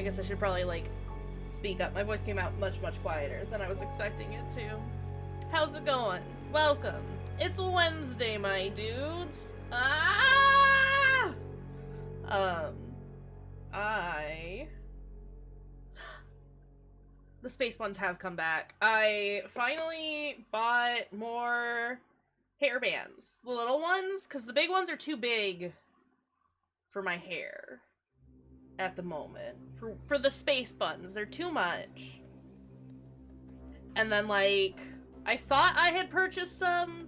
I guess I should probably, like, speak up. My voice came out much, much quieter than I was expecting it to. How's it going? Welcome. It's Wednesday, my dudes. The space ones have come back. I finally bought more hair bands. The little ones, because the big ones are too big for my hair at the moment. For the space buttons, they're too much. And then, like, I thought I had purchased some,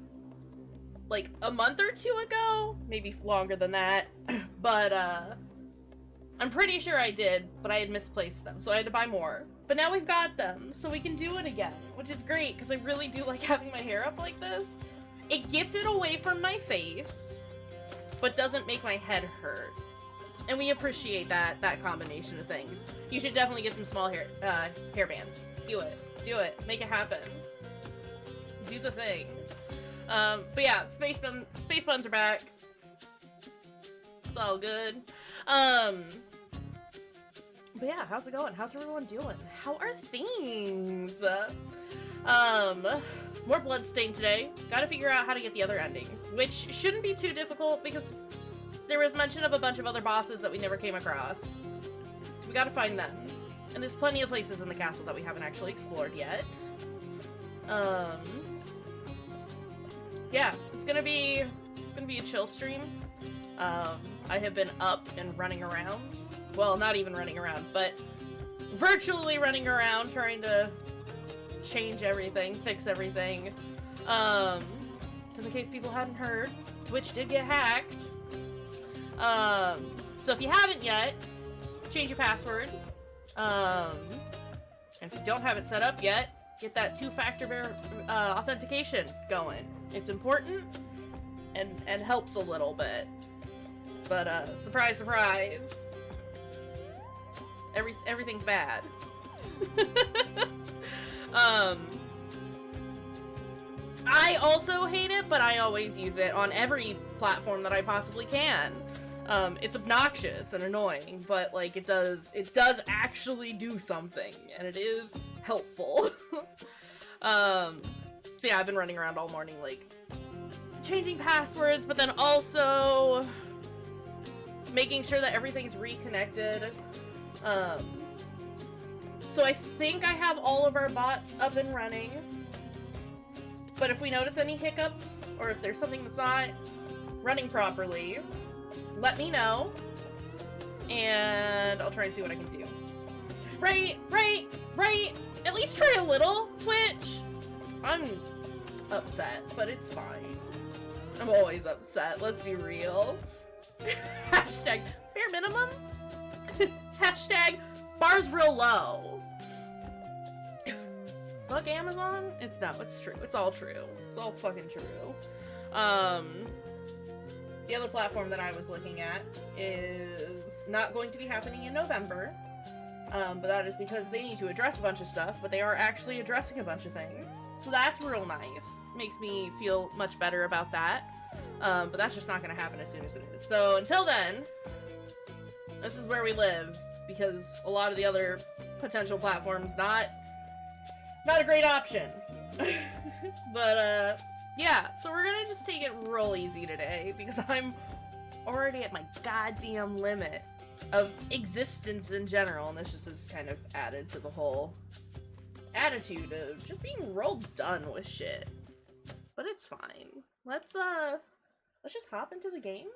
like, a month or two ago. Maybe longer than that. But, I'm pretty sure I did, but I had misplaced them, so I had to buy more. But now we've got them, so we can do it again, which is great, because I really do like having my hair up like this. It gets it away from my face, but doesn't make my head hurt. And we appreciate that combination of things. You should definitely get some small hair bands. Do it. Do it. Make it happen. Do the thing. But yeah, space buns are back. It's all good. But yeah, how's it going? How's everyone doing? How are things? More Bloodstained today. Gotta figure out how to get the other endings, which shouldn't be too difficult because there was mention of a bunch of other bosses that we never came across. So we gotta find them. And there's plenty of places in the castle that we haven't actually explored yet. Yeah, it's gonna be a chill stream. I have been up and running around. Well, not even running around, but virtually running around trying to change everything, fix everything. Because in case people hadn't heard, Twitch did get hacked. So if you haven't yet, change your password. And if you don't have it set up yet, get that two-factor authentication going. It's important and helps a little bit. But surprise, surprise. Everything's bad. I also hate it, but I always use it on every platform that I possibly can. It's obnoxious and annoying, but like it does actually do something, and it is helpful. So yeah, I've been running around all morning, like changing passwords, but then also making sure that everything's reconnected. So I think I have all of our bots up and running, but if we notice any hiccups, or if there's something that's not running properly, let me know, and I'll try and see what I can do. Right? At least try a little, Twitch! I'm upset, but it's fine. I'm always upset, let's be real. Hashtag bare minimum? Hashtag bar's real low. Fuck Amazon? No, it's true. It's all true. It's all fucking true. The other platform that I was looking at is not going to be happening in November. But that is because they need to address a bunch of stuff, but they are actually addressing a bunch of things. So that's real nice. Makes me feel much better about that. But that's just not going to happen as soon as it is. So until then, this is where we live, because a lot of the other potential platforms, not a great option. But, yeah, so we're gonna just take it real easy today, because I'm already at my goddamn limit of existence in general, and this just is kind of added to the whole attitude of just being real done with shit. But it's fine. Let's just hop into the game.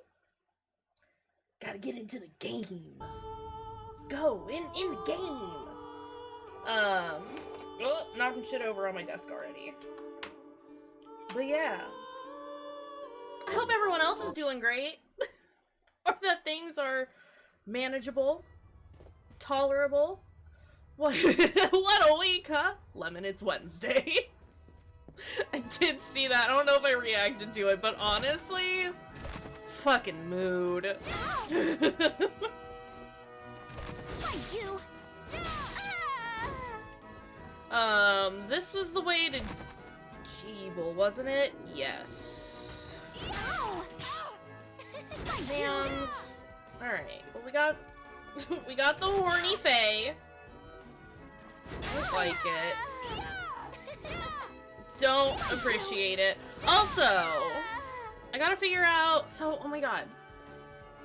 Gotta get into the game. Let's go, in the game. Oh, knocking shit over on my desk already. But yeah. I hope everyone else is doing great. Or that things are manageable. Tolerable. What a week, huh? Lemon, it's Wednesday. I did see that. I don't know if I reacted to it, but honestly, fucking mood. This was the way to Jeeble, wasn't it? Yes. Hands. Alright, well we got We got the horny fae. Don't like it. Don't appreciate it. Also, I gotta figure out, so, oh my god.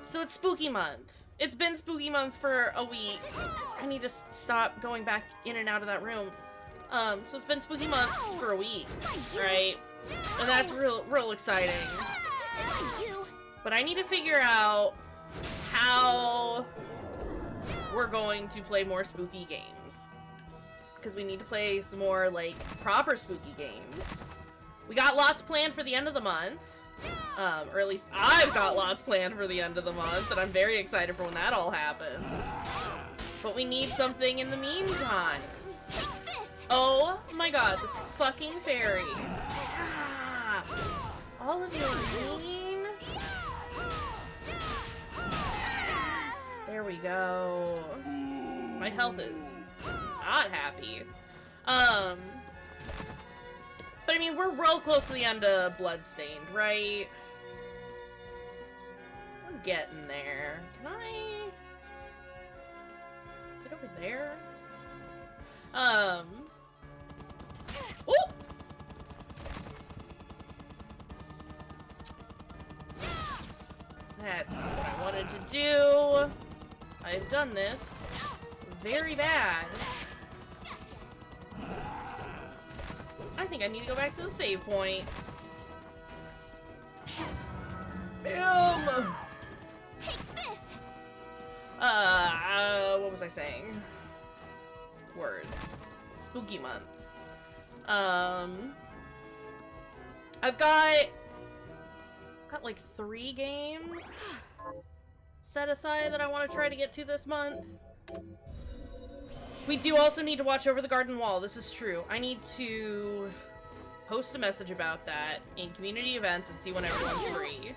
So it's spooky month. It's been spooky month for a week. I need to stop going back in and out of that room. So it's been spooky month for a week, right? And that's real exciting. But I need to figure out how we're going to play more spooky games. Because we need to play some more, like, proper spooky games. We got lots planned for the end of the month. Or at least I've got lots planned for the end of the month, and I'm very excited for when that all happens. But we need something in the meantime. Oh my god, this fucking fairy. Stop! All of you are mean. There we go. My health is not happy. But I mean, we're real close to the end of Bloodstained, right? We're getting there. Can I get over there? Ooh! That's not what I wanted to do. I've done this very bad. I think I need to go back to the save point. Take this. What was I saying? Words. Spooky month. I've got like 3 games set aside that I want to try to get to this month. We do also need to watch over the garden wall. This is true. I need to post a message about that in community events and see when everyone's free.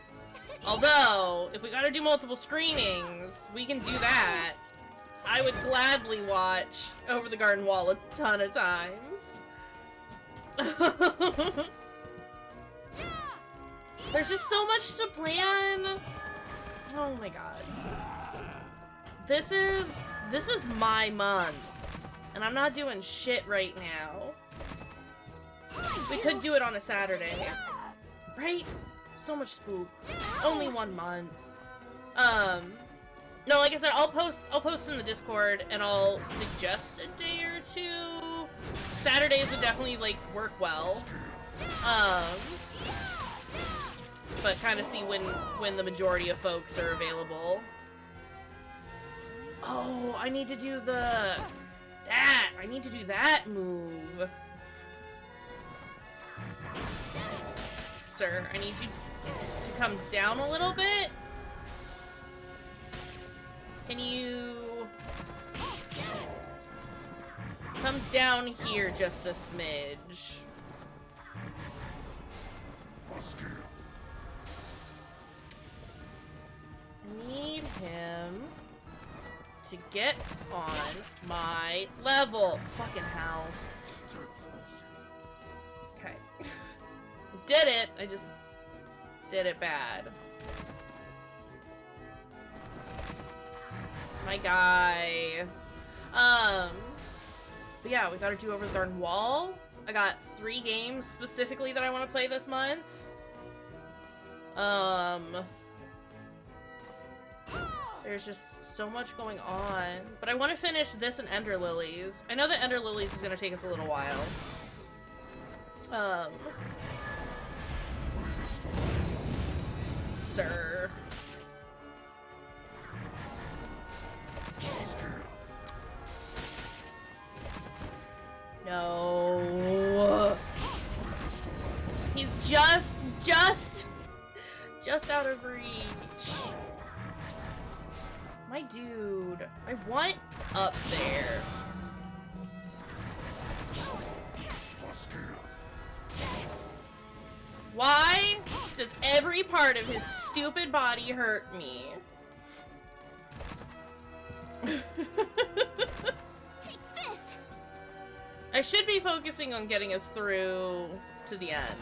Although, if we gotta do multiple screenings, we can do that. I would gladly watch Over the Garden Wall a ton of times. There's just so much to plan. Oh my god. This is my month. And I'm not doing shit right now. We could do it on a Saturday. Right? So much spook. Only 1 month. No, like I said, I'll post in the Discord and I'll suggest a day or 2. Saturdays would definitely, like, work well. But kind of see when the majority of folks are available. Oh, I need to do I need to do that move. Sir, I need you to come down a little bit. Can you come down here just a smidge? I need him to get on my level. Fucking hell. Okay. Did it. I just did it bad. My guy. But yeah, we gotta do Over the Garden Wall. I got 3 games specifically that I want to play this month. There's just so much going on. But I want to finish this and Ender Lilies. I know that Ender Lilies is gonna take us a little while. Sir. No. He's just out of reach. My dude, I want up there. Why does every part of his stupid body hurt me? Take this. I should be focusing on getting us through to the end.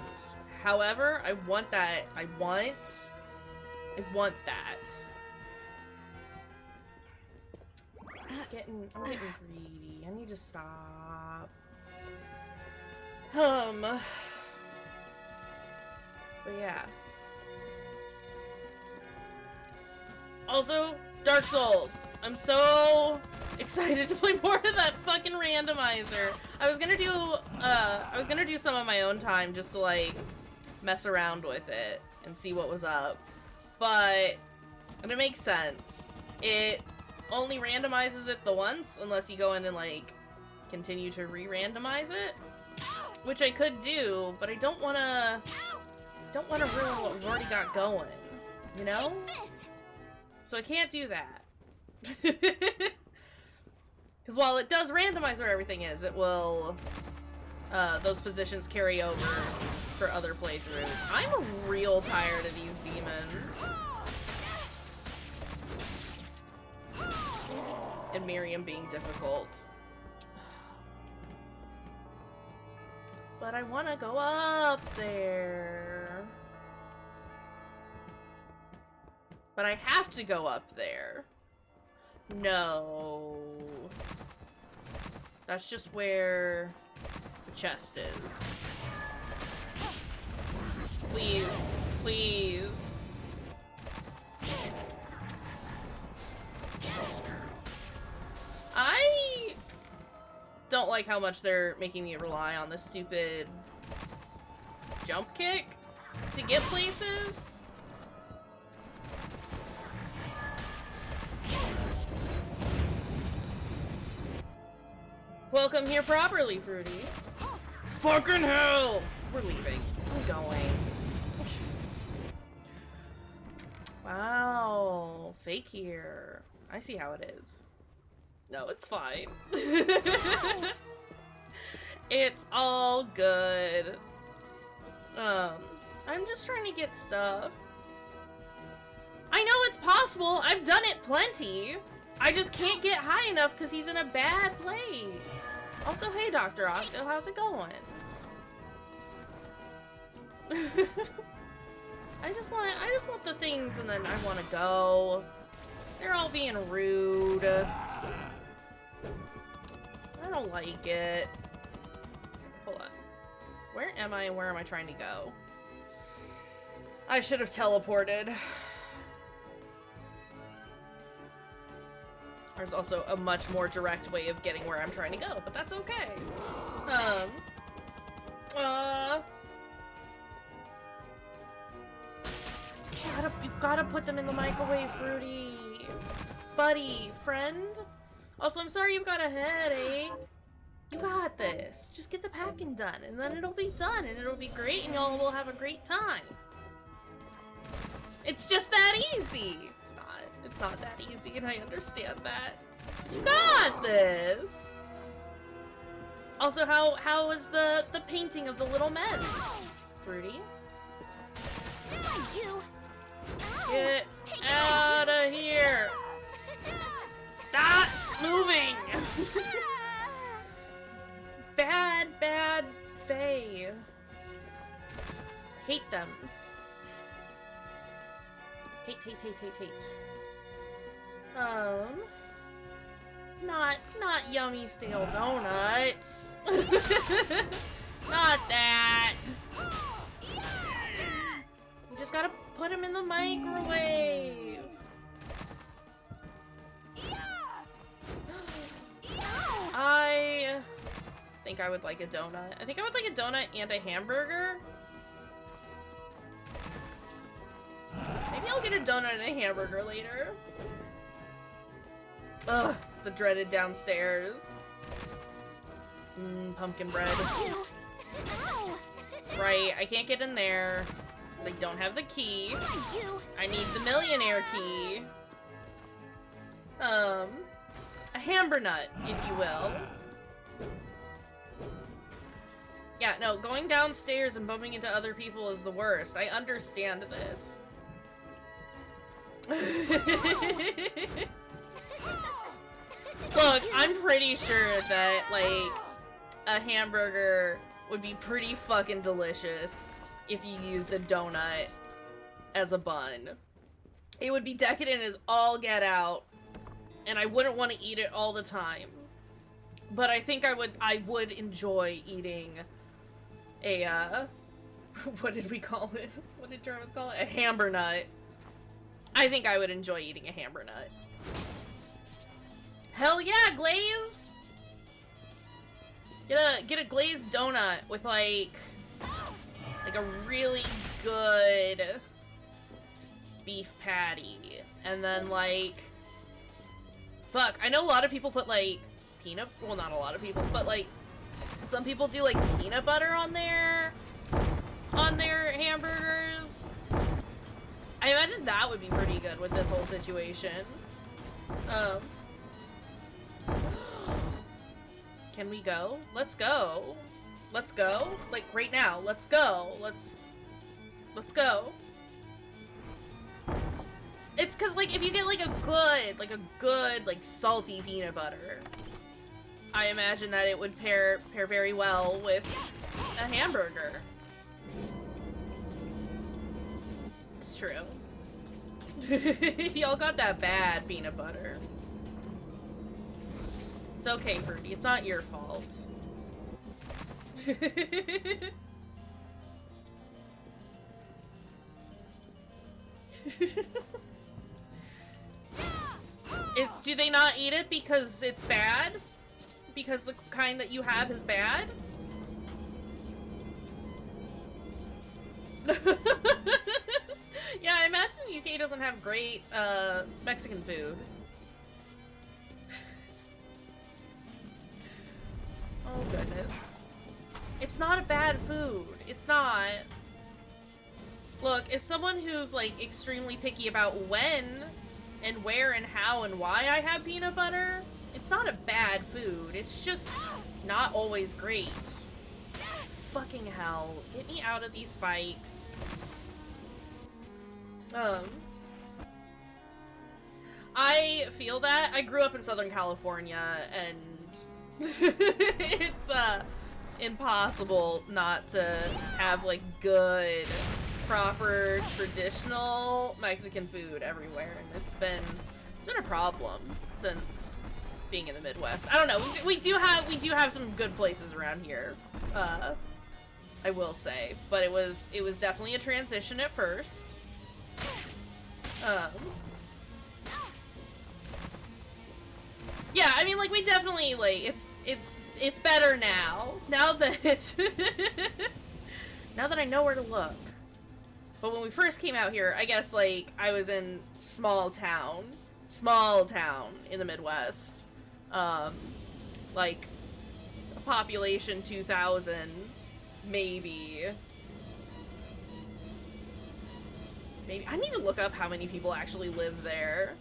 However, I want that. I want that. I'm getting greedy. I need to stop. But yeah. Also, Dark Souls. I'm so excited to play more of that fucking randomizer. I was gonna do some on my own time just to like mess around with it and see what was up. But it makes sense. It only randomizes it the once unless you go in and like continue to re-randomize it. Which I could do, but I don't wanna ruin what we've already got going. You know? So I can't do that. Because while it does randomize where everything is, it will, those positions carry over for other playthroughs. I'm real tired of these demons. And Miriam being difficult. But I want to go up there. But I have to go up there. No. That's just where the chest is. Please. Please. I don't like how much they're making me rely on the stupid jump kick to get places. Welcome here properly, Fruity. Fucking hell! We're leaving. I'm going. Wow. Fake here. I see how it is. No, it's fine. It's all good. I'm just trying to get stuff. I know it's possible. I've done it plenty. I just can't get high enough because he's in a bad place. Also, hey, Dr. Octo, how's it going? I just want the things and then I want to go. They're all being rude. I don't like it. Hold on. Where am I and where am I trying to go? I should have teleported. There's also a much more direct way of getting where I'm trying to go, but that's okay. You gotta put them in the microwave, Fruity. Buddy, friend. Also, I'm sorry you've got a headache. You got this. Just get the packing done, and then it'll be done, and it'll be great, and y'all will have a great time. It's just that easy. It's not that easy, and I understand that. You got this. Also, how was the painting of the little men, Fruity? Get out of here! Stop moving! Bad Fae. Hate them. Hate. Not yummy stale donuts. Not that. You just gotta put them in the microwave. I think I would like a donut. I think I would like a donut and a hamburger. Maybe I'll get a donut and a hamburger later. Ugh, the dreaded downstairs. Pumpkin bread. Right, I can't get in there because I don't have the key. I need the Millionaire Key. A hamburger nut, if you will. Yeah, no, going downstairs and bumping into other people is the worst. I understand this. Look, I'm pretty sure that, like, a hamburger would be pretty fucking delicious if you used a donut as a bun. It would be decadent as all get out, and and I wouldn't want to eat it all the time. But I think I would enjoy eating a, what did we call it? What did Germans call it? A hamburger nut. I think I would enjoy eating a hamburger nut. Hell yeah, glazed! Get a glazed donut with like a really good beef patty. And then like, fuck, I know a lot of people put like well, not a lot of people, but like some people do like peanut butter on their hamburgers. I imagine that would be pretty good with this whole situation. Can we go? Let's go. Let's go. Like right now. Let's go. Let's go. It's cause like if you get like a good like salty peanut butter, I imagine that it would pair very well with a hamburger. It's true. Y'all got that bad peanut butter. It's okay, Fruity. It's not your fault. Do they not eat it because it's bad? Because the kind that you have is bad? Yeah, I imagine the UK doesn't have great, Mexican food. Oh, goodness. It's not a bad food. It's not. Look, as someone who's, like, extremely picky about when and where and how and why I have peanut butter, it's not a bad food. It's just not always great. Fucking hell. Get me out of these spikes. I feel that. I grew up in Southern California, and it's, impossible not to have, like, good, proper, traditional Mexican food everywhere, and it's been a problem since being in the Midwest. I don't know, we do have some good places around here, I will say, but it was definitely a transition at first. Yeah, I mean, like, we definitely, like, it's better now. Now that now that I know where to look. But when we first came out here, I guess, like, I was in small town in the Midwest. Like, a population 2,000, maybe. I need to look up how many people actually live there.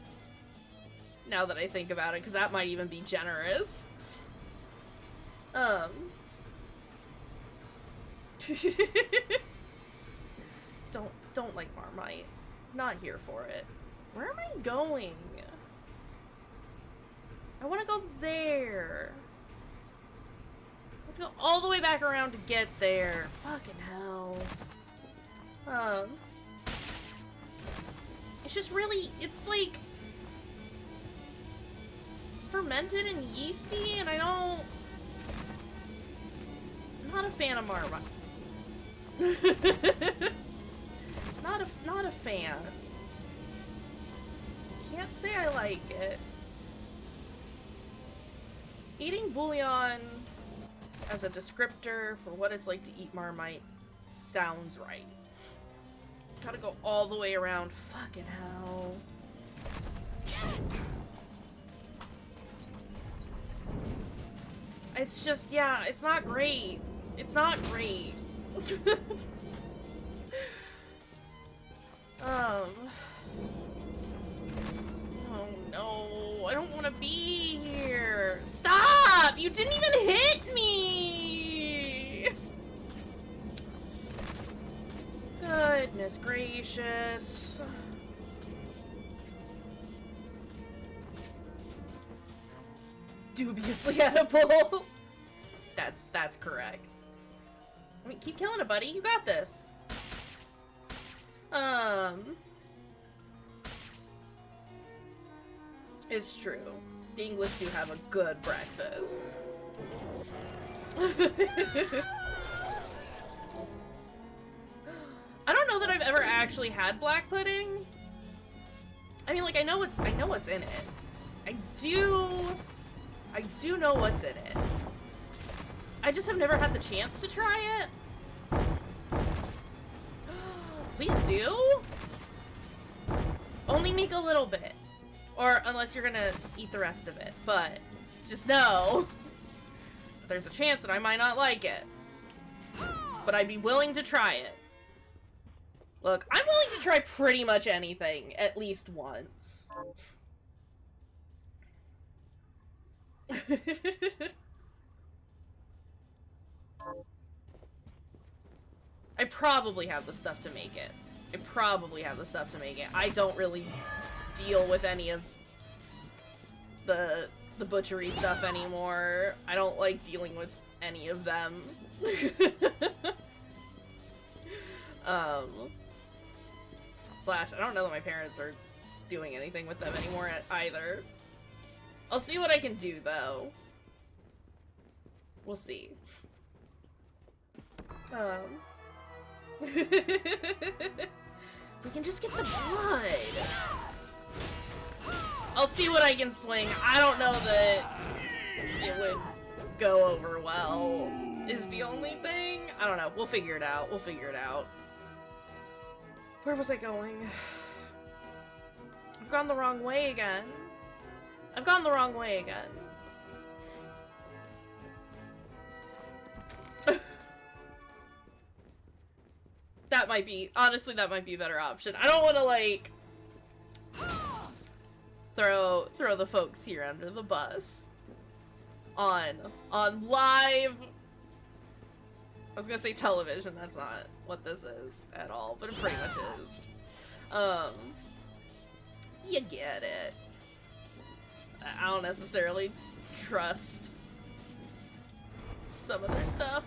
Now that I think about it, because that might even be generous. Don't like Marmite. Not here for it. Where am I going? I want to go there. Let's go all the way back around to get there. Fucking hell. It's just really, it's like, it's fermented and yeasty, and I'm not a fan of Marmite. Not a fan. Can't say I like it. Eating bouillon as a descriptor for what it's like to eat Marmite sounds right. Gotta go all the way around. Fucking hell. It's just, yeah, it's not great. It's not great. Oh no, I don't want to be here. Stop! You didn't even hit me! Goodness gracious. Dubiously edible. That's correct. I mean, keep killing it, buddy. You got this. It's true. The English do have a good breakfast. I don't know that I've ever actually had black pudding. I mean, like, I know what's in it. I do know what's in it. I just have never had the chance to try it. Please do. Only make a little bit. Or unless you're gonna eat the rest of it. But just know there's a chance that I might not like it. But I'd be willing to try it. Look, I'm willing to try pretty much anything at least once. I probably have the stuff to make it. I don't really deal with any of the butchery stuff anymore. I don't like dealing with any of them. Slash, I don't know that my parents are doing anything with them anymore either. I'll see what I can do, though. We'll see. If we can just get the blood. I'll see what I can swing. I don't know that it would go over well, is the only thing. I don't know. We'll figure it out. Where was I going? I've gone the wrong way again. That might be, honestly, that might be a better option. I don't want to, like, throw the folks here under the bus. On live, I was gonna say television, that's not what this is at all, but it pretty much is. You get it. I don't necessarily trust some of their stuff.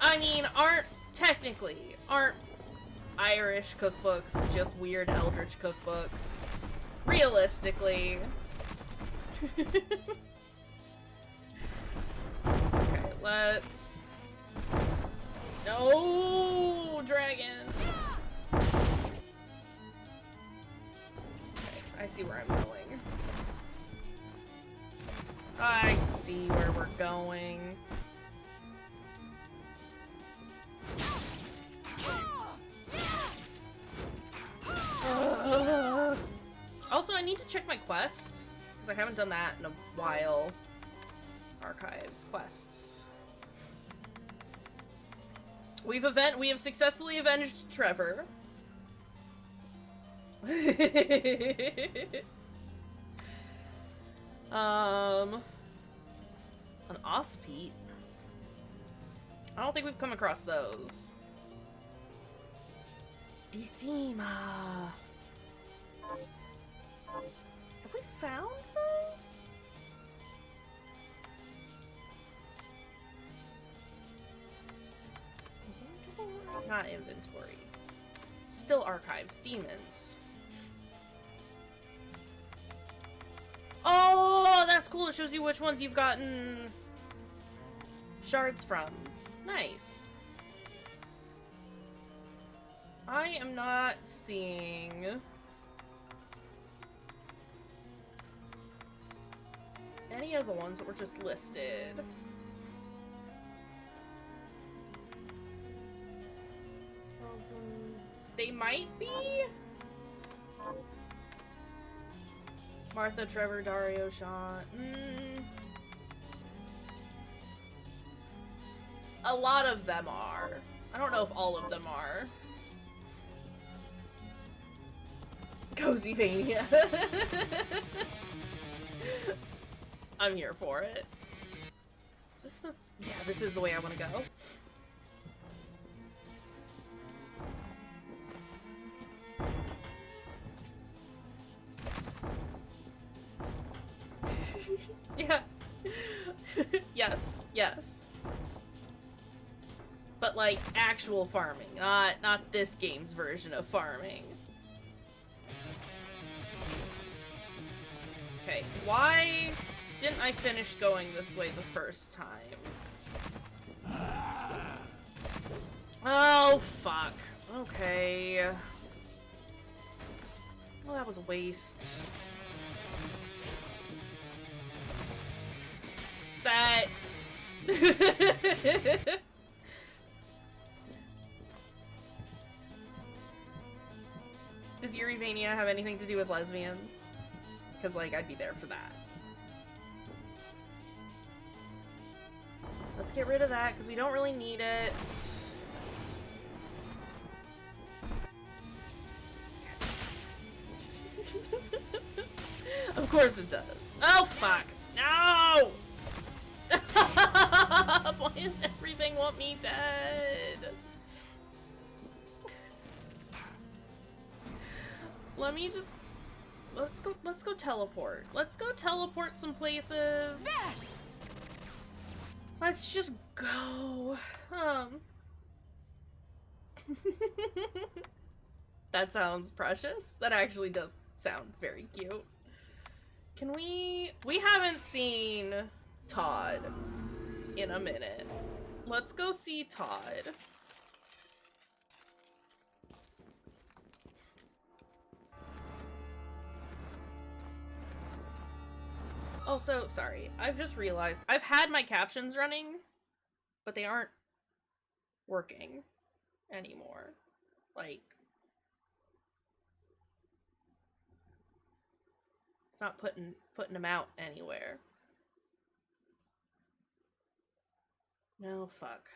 I mean, aren't Irish cookbooks just weird eldritch cookbooks? Realistically. Okay, let's... No, dragon! Okay, I see where I'm going. I see where we're going. Also, I need to check my quests, because I haven't done that in a while. Archives, quests. We have successfully avenged Trevor. An Ospete. I don't think we've come across those. Decima. Have we found those? Inventory? Not inventory. Still archives. Demons. Oh, that's cool. It shows you which ones you've gotten shards from. Nice. I am not seeing any of the ones that were just listed. They might be? Martha, Trevor, Dario, Sean. A lot of them are. I don't know if all of them are. Cozyvania. I'm here for it. Is this the... Yeah, this is the way I want to go. Yeah. Yes, yes. But like actual farming, not this game's version of farming. I finished going this way the first time. Oh, fuck. Okay. Well, that was a waste. Is that... Does Eurevania have anything to do with lesbians? Because, like, I'd be there for that. Let's get rid of that, because we don't really need it. Of course it does. Oh, fuck. No! Stop! Why does everything want me dead? Let me just... Let's go teleport. Let's go teleport some places. Let's just go. That sounds precious. That actually does sound very cute. Can we haven't seen Todd in a minute. Let's go see Todd. Also, sorry, I've just realized I've had my captions running, but they aren't working anymore. Like, it's not putting them out anywhere. No, fuck.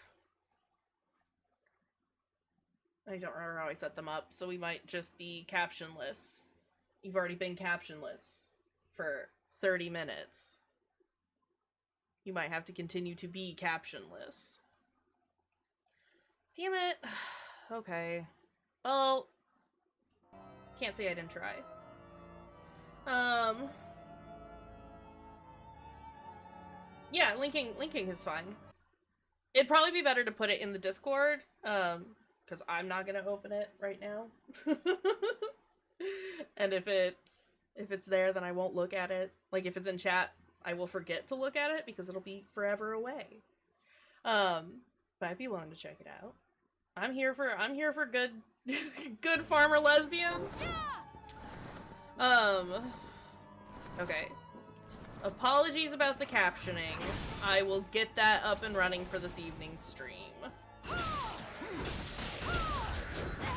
I don't remember how I set them up, so we might just be captionless. You've already been captionless for 30 minutes. You might have to continue to be captionless. Damn it. Okay. Well, can't say I didn't try. Yeah, linking is fine. It'd probably be better to put it in the Discord, because I'm not gonna open it right now. And if it's there, then I won't look at it. Like, if it's in chat, I will forget to look at it because it'll be forever away. But I'd be willing to check it out. I'm here for good good farmer lesbians. Okay. Apologies about the captioning. I will get that up and running for this evening's stream.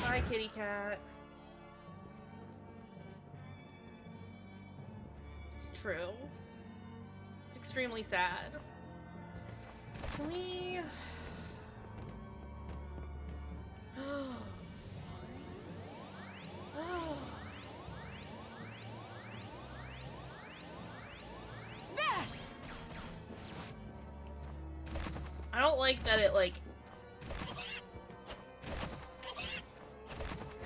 Bye, kitty cat. It's true. It's extremely sad. Can we... I don't like that it, like...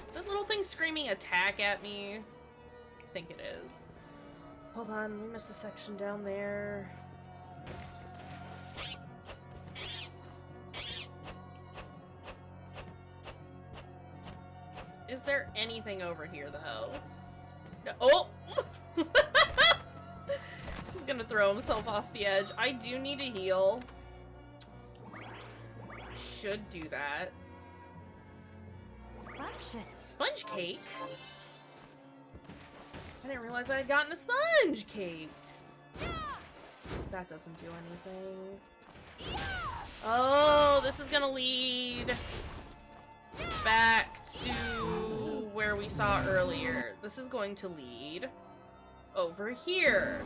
Is that little thing screaming attack at me? I think it is. Hold on, we missed a section down there. Is there anything over here, though? No. Oh! Just gonna throw himself off the edge. I do need to heal. Should do that. Scrumptious. Sponge cake? I didn't realize I had gotten a sponge cake. That doesn't do anything. Oh, this is gonna lead back to where we saw earlier. This is going to lead over here.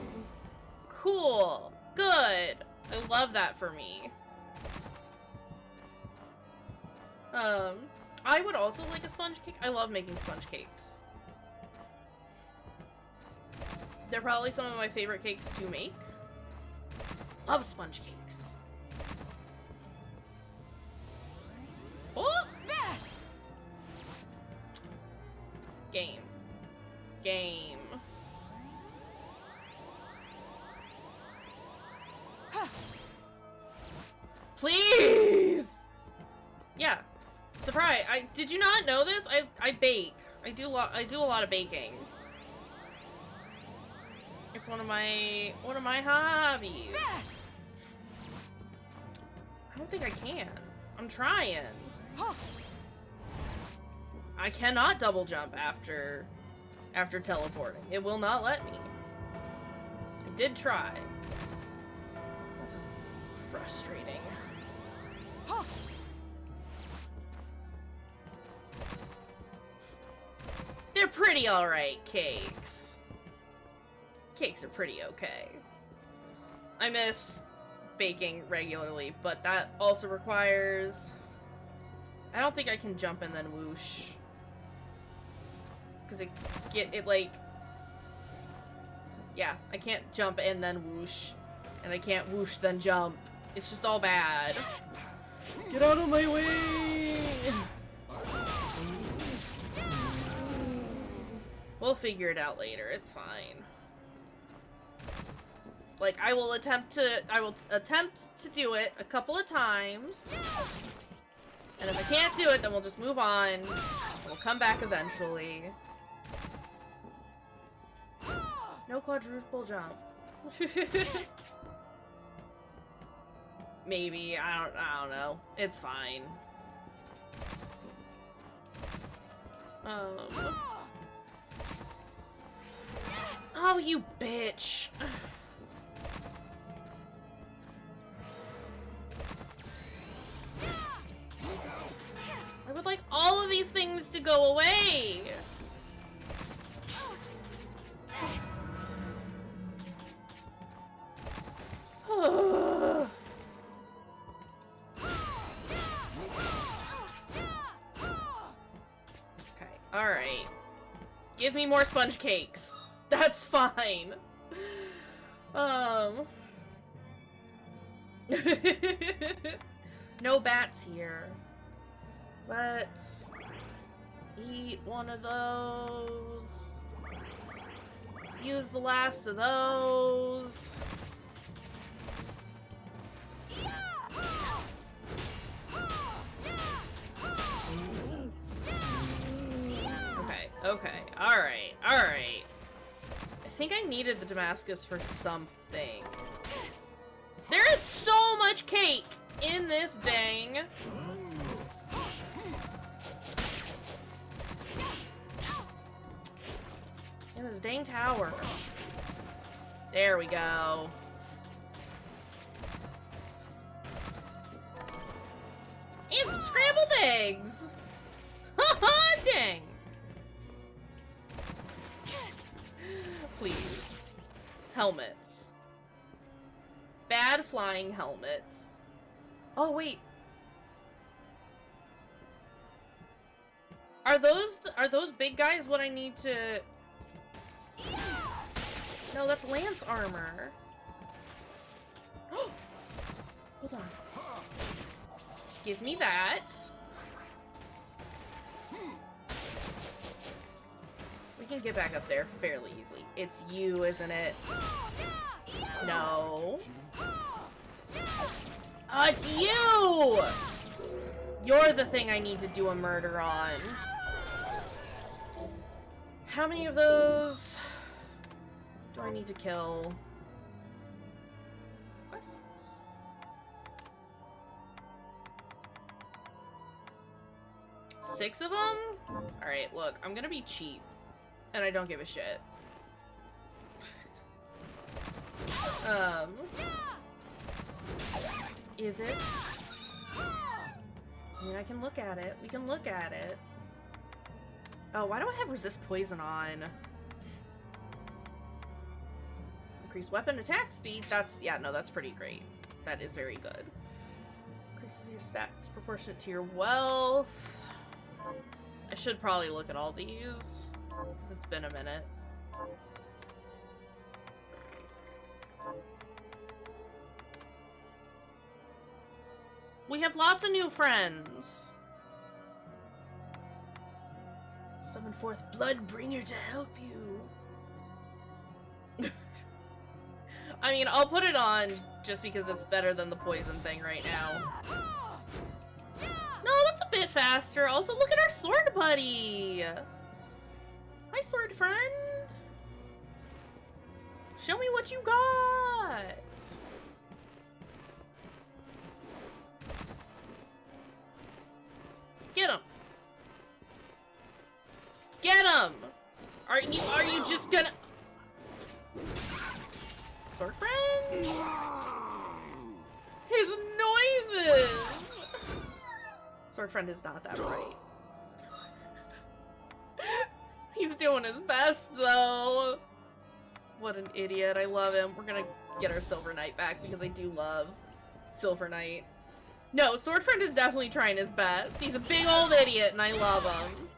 Cool. Good. I love that for me. I would also like a sponge cake. I love making sponge cakes. They're probably some of my favorite cakes to make. Love sponge cakes. Oh! Game. Game. Please! Yeah. Surprise! Did you not know this? I bake. I do a lot of baking. It's one of my hobbies. I don't think I can. I'm trying. I cannot double jump after teleporting. It will not let me. I did try. This is frustrating. They're pretty alright, cakes. Cakes are pretty okay. I miss baking regularly, but that also requires... I don't think I can jump and then whoosh. Because it like... Yeah, I can't jump and then whoosh. And I can't whoosh then jump. It's just all bad. Get out of my way! We'll figure it out later, it's fine. Like, I will attempt to do it a couple of times. And if I can't do it, then we'll just move on. And we'll come back eventually. No quadruple jump. Maybe, I don't know. It's fine. Oh, you bitch. I would like all of these things to go away. Okay, alright. Give me more sponge cakes. That's fine. No bats here. Let's eat one of those. Use the last of those. Okay, alright. I think I needed the Damascus for something. There is so much cake in this dang... in this dang tower. There we go. And some scrambled eggs! Haha, dang! Please. Helmets. Bad flying helmets. Oh, wait. Are those big guys what I need to... No, that's lance armor. Hold on. Give me that. We can get back up there fairly easily. It's you, isn't it? No. Oh, it's you! You're the thing I need to do a murder on. How many of those do I need to kill? Quests. 6 of them? Alright, look, I'm gonna be cheap. And I don't give a shit. Is it? I mean, I can look at it. We can look at it. Oh, why do I have resist poison on? Increase weapon attack speed. That's, yeah, no, that's pretty great. That is very good. Increases your stats proportionate to your wealth. I should probably look at all these, because it's been a minute. We have lots of new friends. Summon forth Bloodbringer to help you. I mean, I'll put it on just because it's better than the poison thing right now. No, that's a bit faster. Also, look at our sword buddy. Hi, sword friend. Show me what you got! Get him! Get him! Are you just gonna... Sword friend? His noises! Sword friend is not that bright. He's doing his best, though. What an idiot. I love him. We're gonna get our Silver Knight back because I do love Silver Knight. No, Sword friend is definitely trying his best. He's a big old idiot and I love him.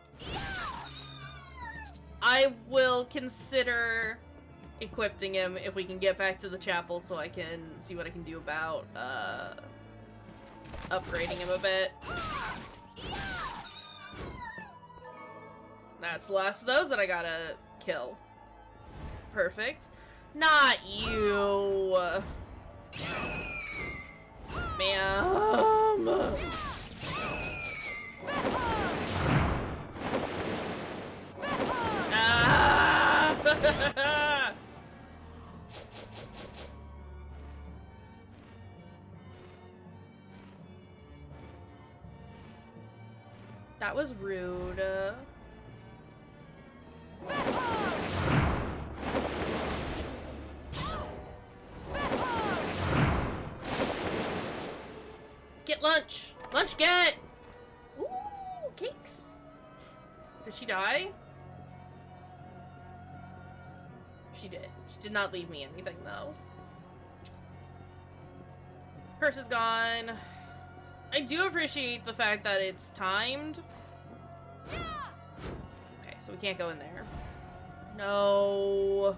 I will consider equipping him if we can get back to the chapel so I can see what I can do about upgrading him a bit. That's the last of those that I gotta kill. Perfect. Not you! Ma'am! Ah! That was rude. Get lunch! Lunch get! Ooh, cakes! Did she die? She did. She did not leave me anything, though. Curse is gone. I do appreciate the fact that it's timed. Okay, so we can't go in there. No.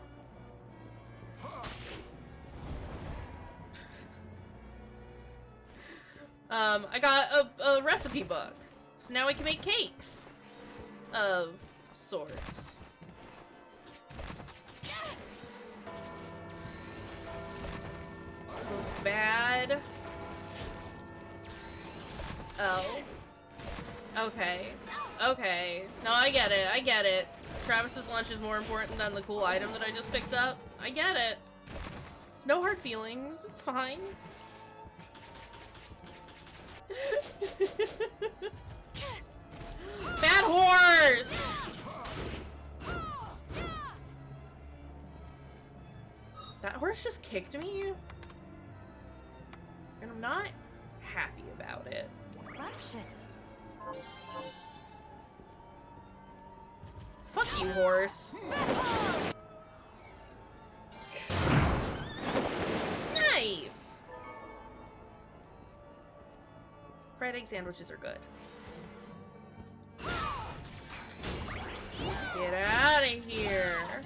I got a recipe book. So now we can make cakes of sorts. Bad. Oh. Okay. Okay. No, I get it. I get it. Travis's lunch is more important than the cool item that I just picked up. I get it. It's no hard feelings. It's fine. Bad horse! That horse just kicked me? And I'm not happy about it. Scrumptious. Fuck you, horse. Nice! Fried egg sandwiches are good. Get out of here.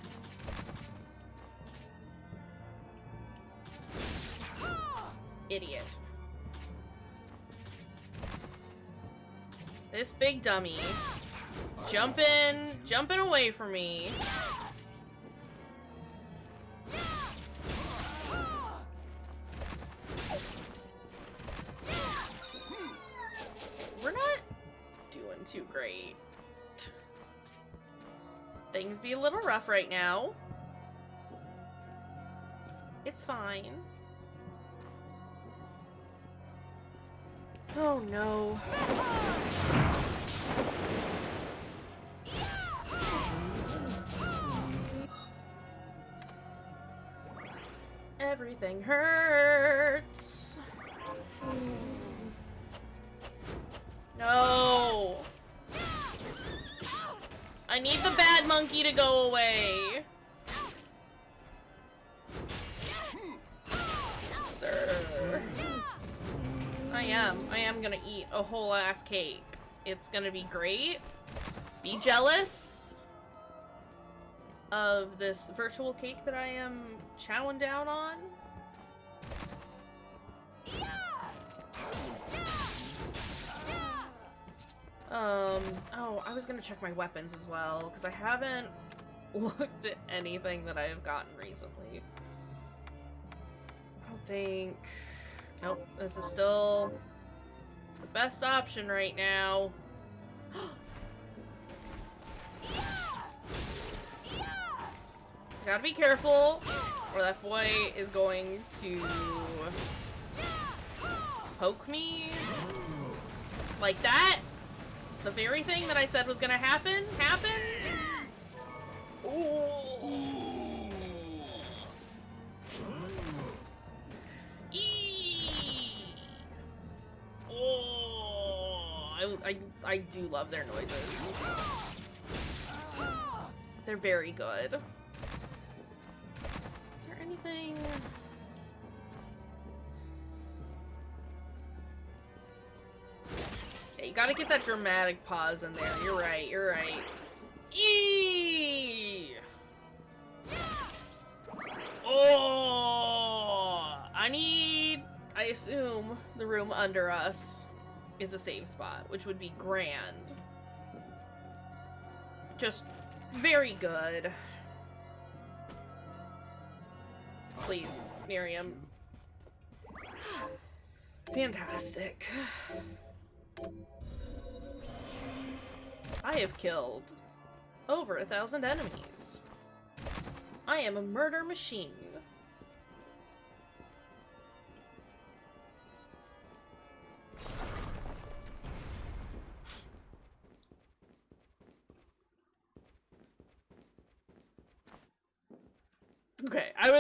Idiot. This big dummy. Jumping away from me. We're not doing too great. Things be a little rough right now. It's fine. Oh no. Everything hurts. No. I need the bad monkey to go away. Sir. I am gonna eat a whole ass cake. It's gonna be great. Be jealous of this virtual cake that I am chowing down on. Oh, I was gonna check my weapons as well, because I haven't looked at anything that I have gotten recently. I don't think... Nope, this is still the best option right now. Gotta be careful. Or that boy is going to poke me like that. The very thing that I said was gonna happen happens. Ooh. Eee. Oh, I do love their noises. They're very good. Is there anything? Yeah, you gotta get that dramatic pause in there. You're right, you're right. Eee! Oh! I assume the room under us is a save spot, which would be grand. Just very good. Please, Miriam. Fantastic. I have killed over 1,000 enemies. I am a murder machine. Okay, I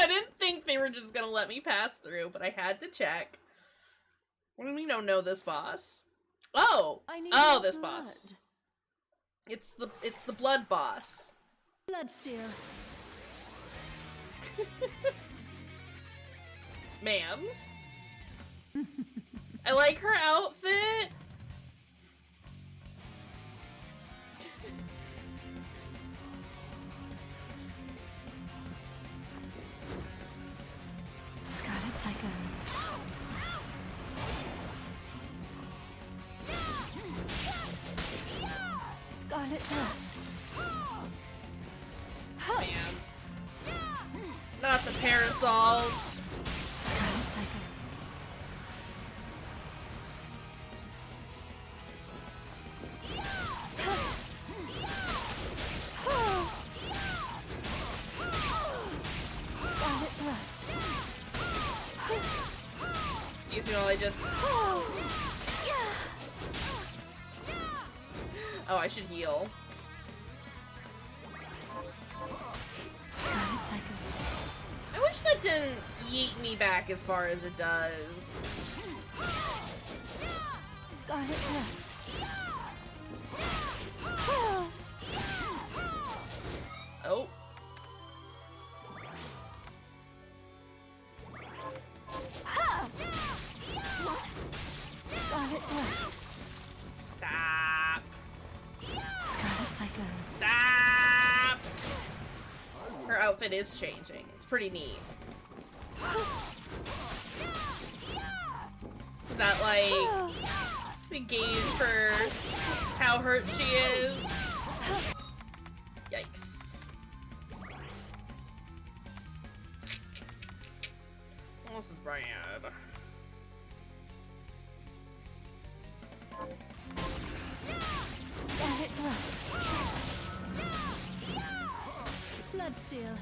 didn't think they were just gonna let me pass through, but I had to check. We don't know this boss. Oh! Oh, this boss. It's the blood boss. Bloodstained. Ma'ams. I like her outfit. Scarlet Psycho. Scarlet Dust. Man. Not the parasols. Scarlet Psycho. Scarlet Thrust. Excuse me while I just... Oh, I should heal. Scarlet Psycho. I wish that didn't yeet me back as far as it does. Scarlet Thrust. Oh. What? Scarlet Thrust. Stop. Scarlet Psycho. Stop! Her outfit is changing. It's pretty neat. Is that like the gauge for how hurt she is? Yikes. This is bad. Scarlet Thrust. Bloodstained.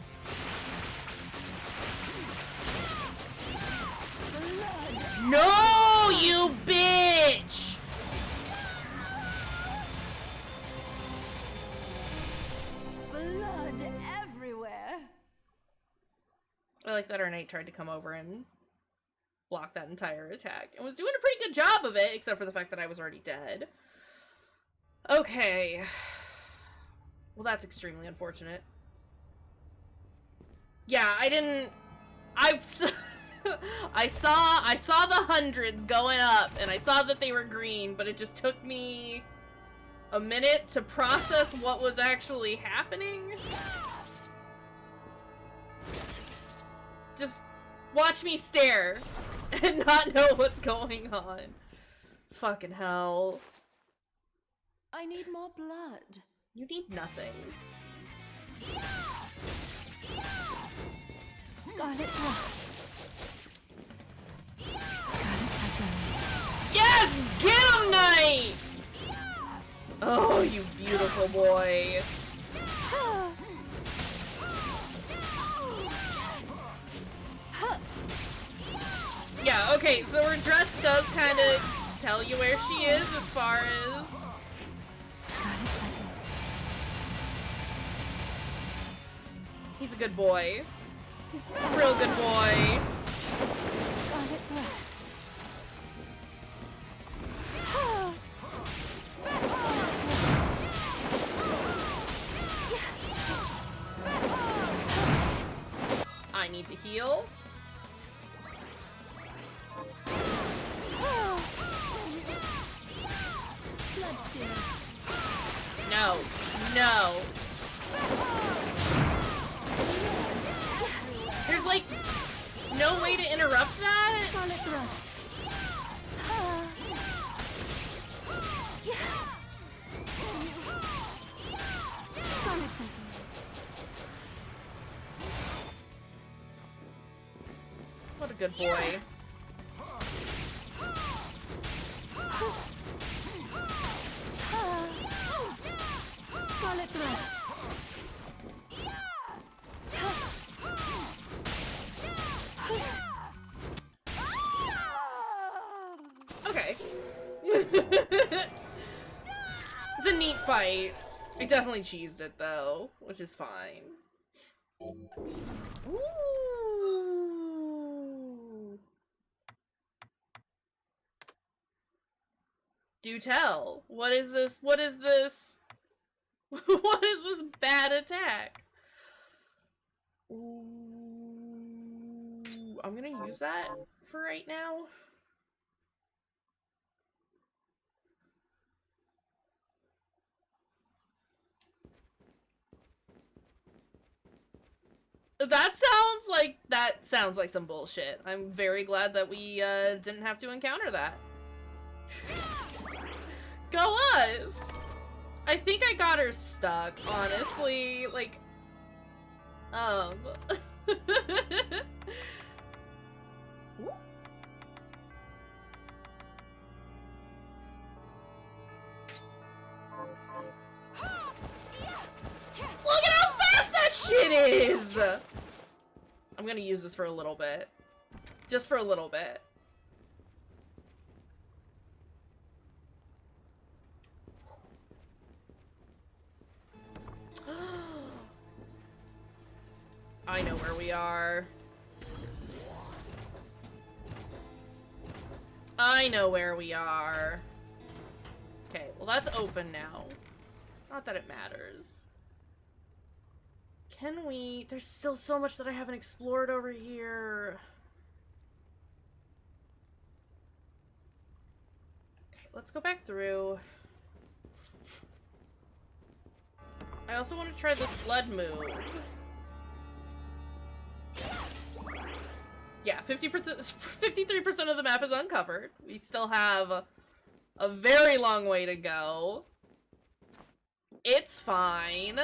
Blood. No, you bitch! Blood everywhere. I like that our knight tried to come over and block that entire attack and was doing a pretty good job of it, except for the fact that I was already dead. Okay. Well, that's extremely unfortunate. Yeah, I saw the hundreds going up, and I saw that they were green, but it just took me a minute to process what was actually happening. Just watch me stare and not know what's going on. Fucking hell. I need more blood. You need nothing. Scarlet Thrust. Scarlet Psycho. Yes! Get him, Knight! Oh, you beautiful boy. Yeah, okay, so her dress does kind of tell you where she is as far as... Scarlet Cycle. He's a good boy. He's a real good boy. Scarlet Thrust. I need to heal. Bloodstained. No. No. There's like no way to interrupt that. Scarlet Thrust. Scarlet Cycle. What a good boy. Scarlet Thrust. Okay. It's a neat fight. I definitely cheesed it though, which is fine. Ooh. Do tell. What is this? What is this? What is this bad attack? Ooh. I'm gonna use that for right now. That sounds like some bullshit. I'm very glad that we didn't have to encounter that. Go us! I think I got her stuck, honestly. Like, Ooh. Look at how fast that shit is! I'm gonna use this for a little bit. Just for a little bit. I know where we are. I know where we are. Okay, well that's open now. Not that it matters. Can we... There's still so much that I haven't explored over here. Okay, let's go back through. I also want to try this blood move. Yeah, 53% of the map is uncovered. We still have a very long way to go. It's fine.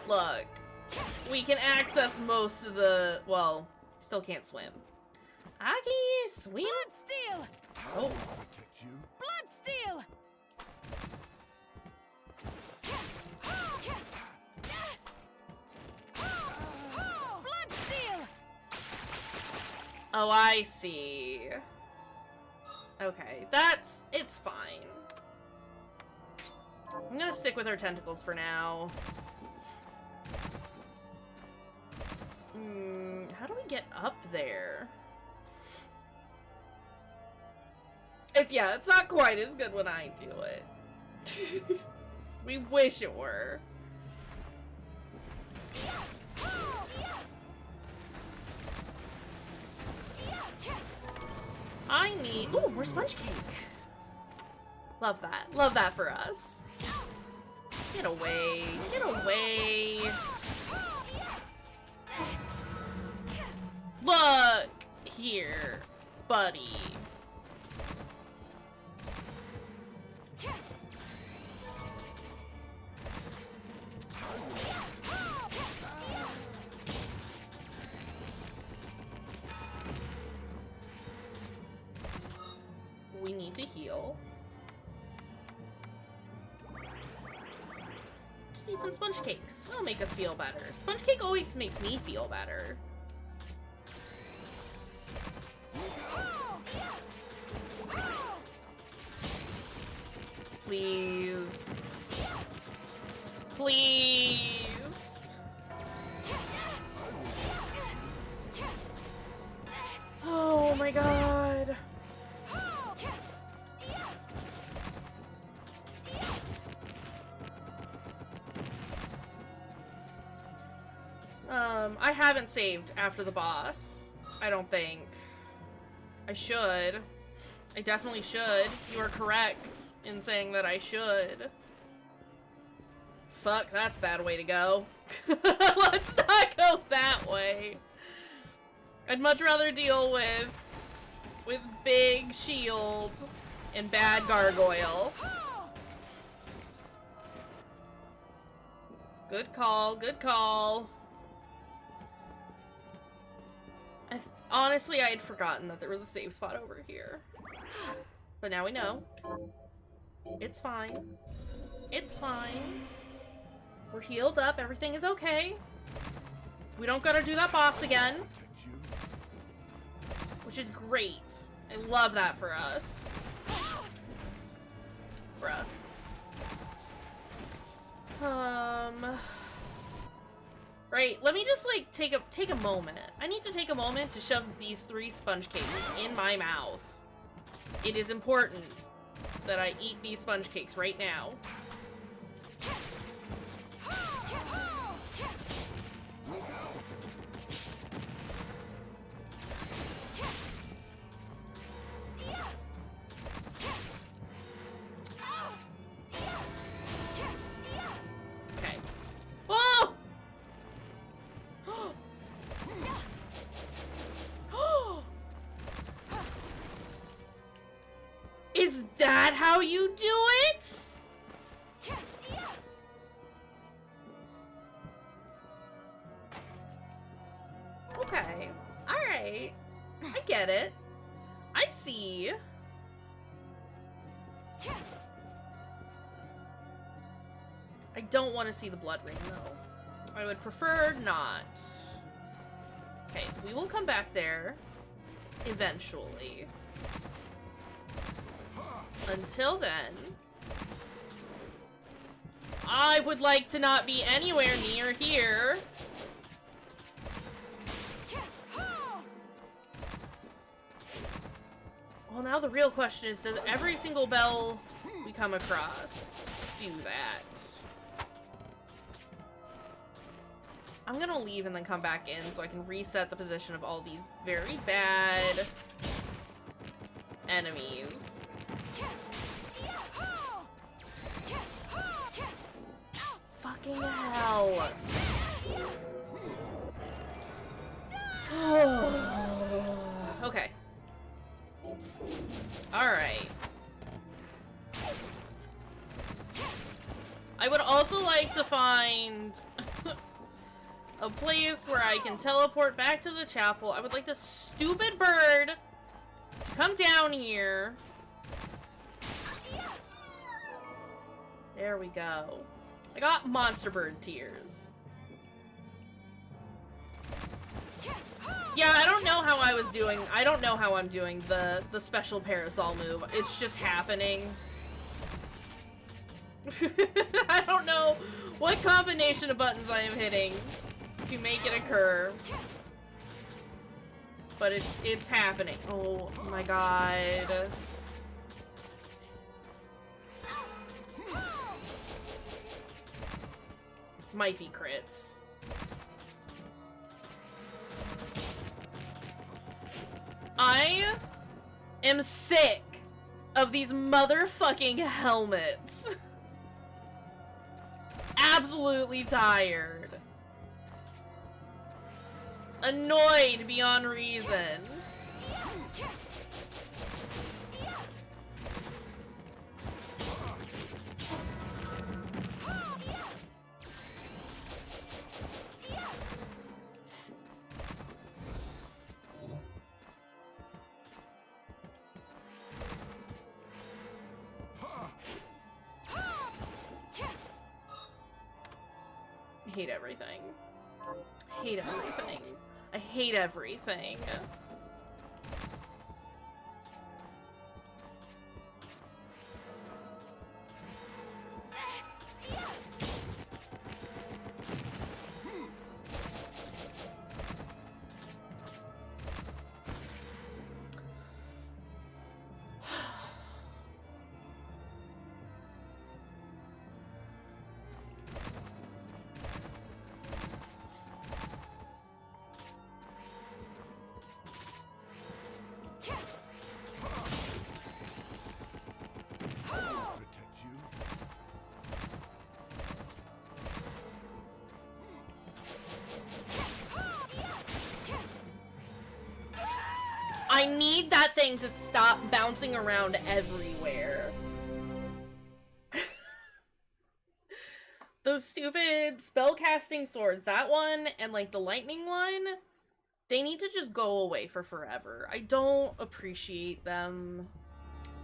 Look, we can access most of the... Well, still can't swim. I can swim? Bloodsteel. Oh. Protect you. Bloodsteel. Bloodsteel. Oh, I see. Okay, it's fine. I'm gonna stick with her tentacles for now. How do we get up there? It's not quite as good when I do it. We wish it were. I need... Ooh, more sponge cake. Love that. Love that for us. Get away. Get away. Look here, buddy. We need to heal. just eat some sponge cakes. That'll make us feel better. Sponge cake always makes me feel better. Please. Please. Oh my god. I haven't saved after the boss. I don't think. I should. I definitely should. You are correct in saying that I should. Fuck, that's a bad way to go. Let's not go that way. I'd much rather deal with big shields and bad gargoyle. Good call, good call. Honestly, I had forgotten that there was a save spot over here. But now we know. It's fine. It's fine. We're healed up, everything is okay. We don't gotta do that boss again. Which is great. I love that for us. Bruh. Right, let me just like take a moment. I need to take a moment to shove these 3 sponge cakes in my mouth. It is important that I eat these sponge cakes right now. Okay. Oh! Is that how you do it? Okay. Alright. I get it. I see. I don't want to see the blood ring, though. I would prefer not. Okay, we will come back there eventually. Until then, I would like to not be anywhere near here. Well, now the real question is, does every single bell we come across do that? I'm gonna leave and then come back in so I can reset the position of all these very bad enemies. Fucking hell. Okay. Alright. I would also like to find a place where I can teleport back to the chapel. I would like this stupid bird to come down here. There we go. I got monster bird tears. Yeah, I don't know how I was doing. I don't know how I'm doing the special parasol move. It's just happening. I don't know what combination of buttons I am hitting to make it occur. But it's happening. Oh my god. Might be crits. I am sick of these motherfucking helmets. Absolutely tired. Annoyed beyond reason. hate everything. I hate everything. I hate everything. I need that thing to stop bouncing around everywhere. Those stupid spellcasting swords, that one and like the lightning one, they need to just go away for forever. I don't appreciate them.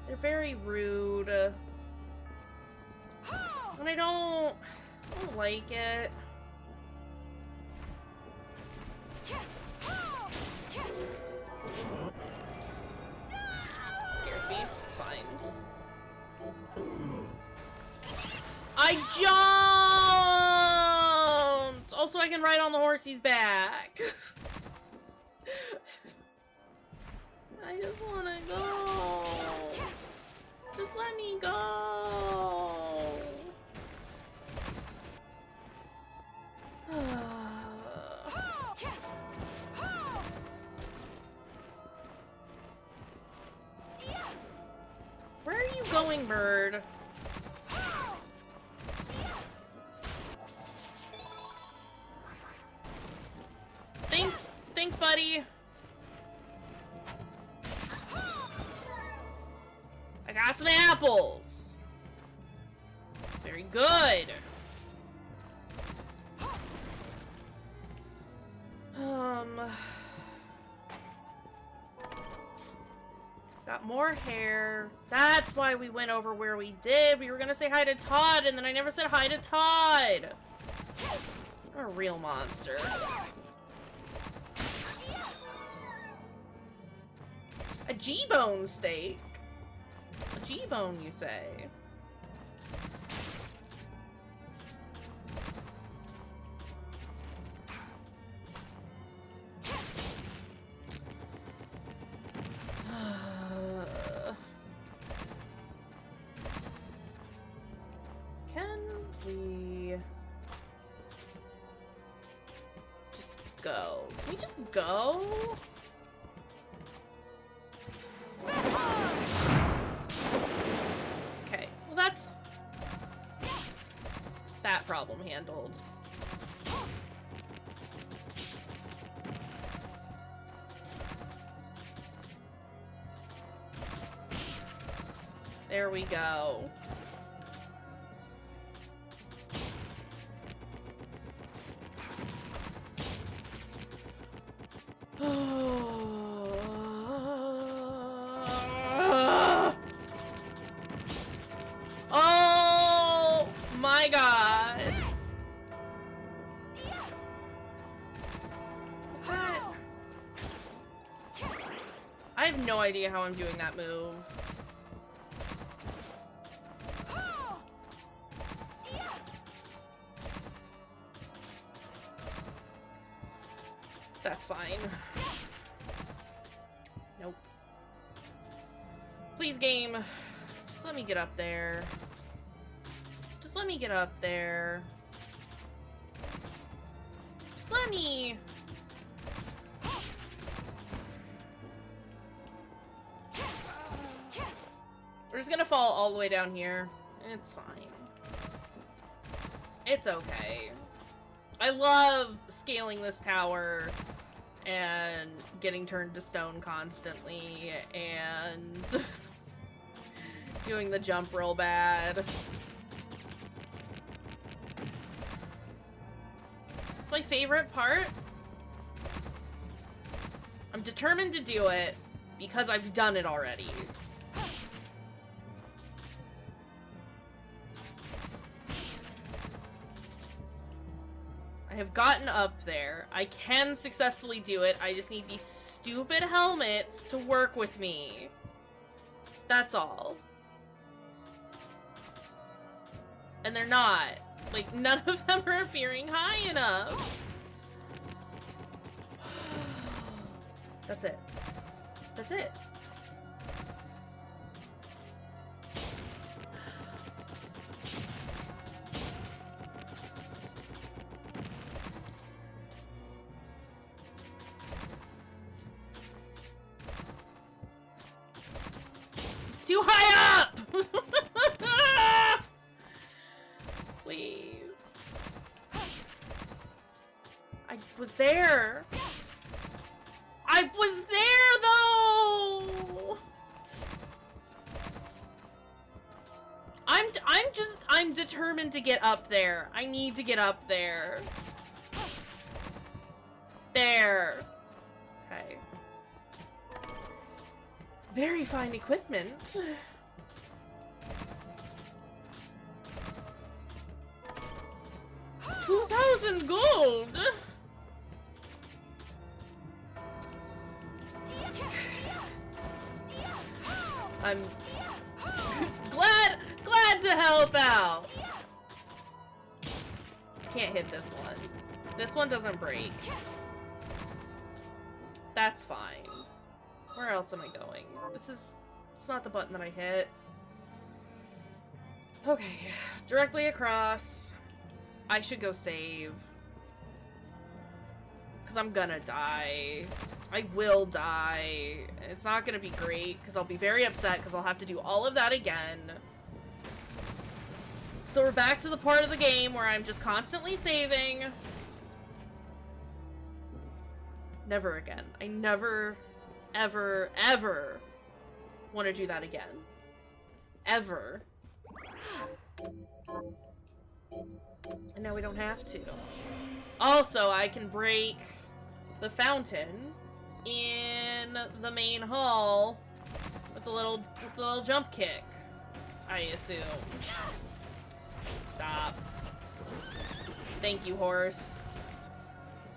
They're very rude. And I don't like it. Scared me. It's fine. I jumped! Also, I can ride on the horsey's back. I just wanna go. Just let me go. Where are you going, bird? Thanks, buddy. I got some apples. Very good. Got more hair. That's why we went over where we did. We were gonna say hi to Todd, and then I never said hi to Todd. I'm a real monster. A G-bone steak. A G-bone, you say? Can we just go? Can we just go? Okay, well that's that problem handled. There we go. Oh my god. What's that? I have no idea how I'm doing that move. That's fine. Nope. Please, game. Just let me get up there. Just let me get up there. Just let me... We're just gonna fall all the way down here. It's fine. It's okay. I love scaling this tower and getting turned to stone constantly and doing the jump real bad. It's my favorite part. I'm determined to do it because I've done it already. I have gotten up there. I can successfully do it. I just need these stupid helmets to work with me. That's all. And they're not. Like, none of them are appearing high enough. That's it. That's it. It's too high up! Please. I was there. I was there, though! I'm determined to get up there. I need to get up there. There. Okay. Very fine equipment. $2,000 gold! I'm glad to help out. Can't hit this one. This one doesn't break. That's fine. Where else am I going? It's not the button that I hit. Okay, directly across. I should go save. Because I'm gonna die. I will die. It's not gonna be great, because I'll be very upset, because I'll have to do all of that again. So we're back to the part of the game where I'm just constantly saving. Never again. I never, ever, ever want to do that again. Ever. And now we don't have to. Also, I can break the fountain in the main hall with the little jump kick, I assume. Stop. Thank you, horse.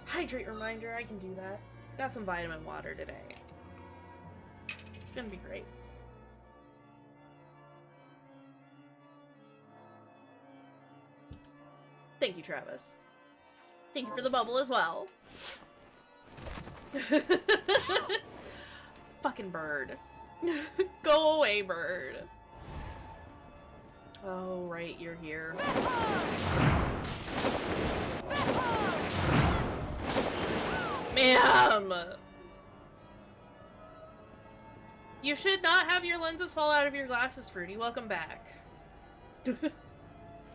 Hydrate reminder, I can do that. Got some vitamin water today. It's gonna be great. Thank you, Travis. Thank you for the bubble as well. Fucking bird. Go away, bird. Oh, right, you're here. Ma'am! You should not have your lenses fall out of your glasses, Fruity. Welcome back.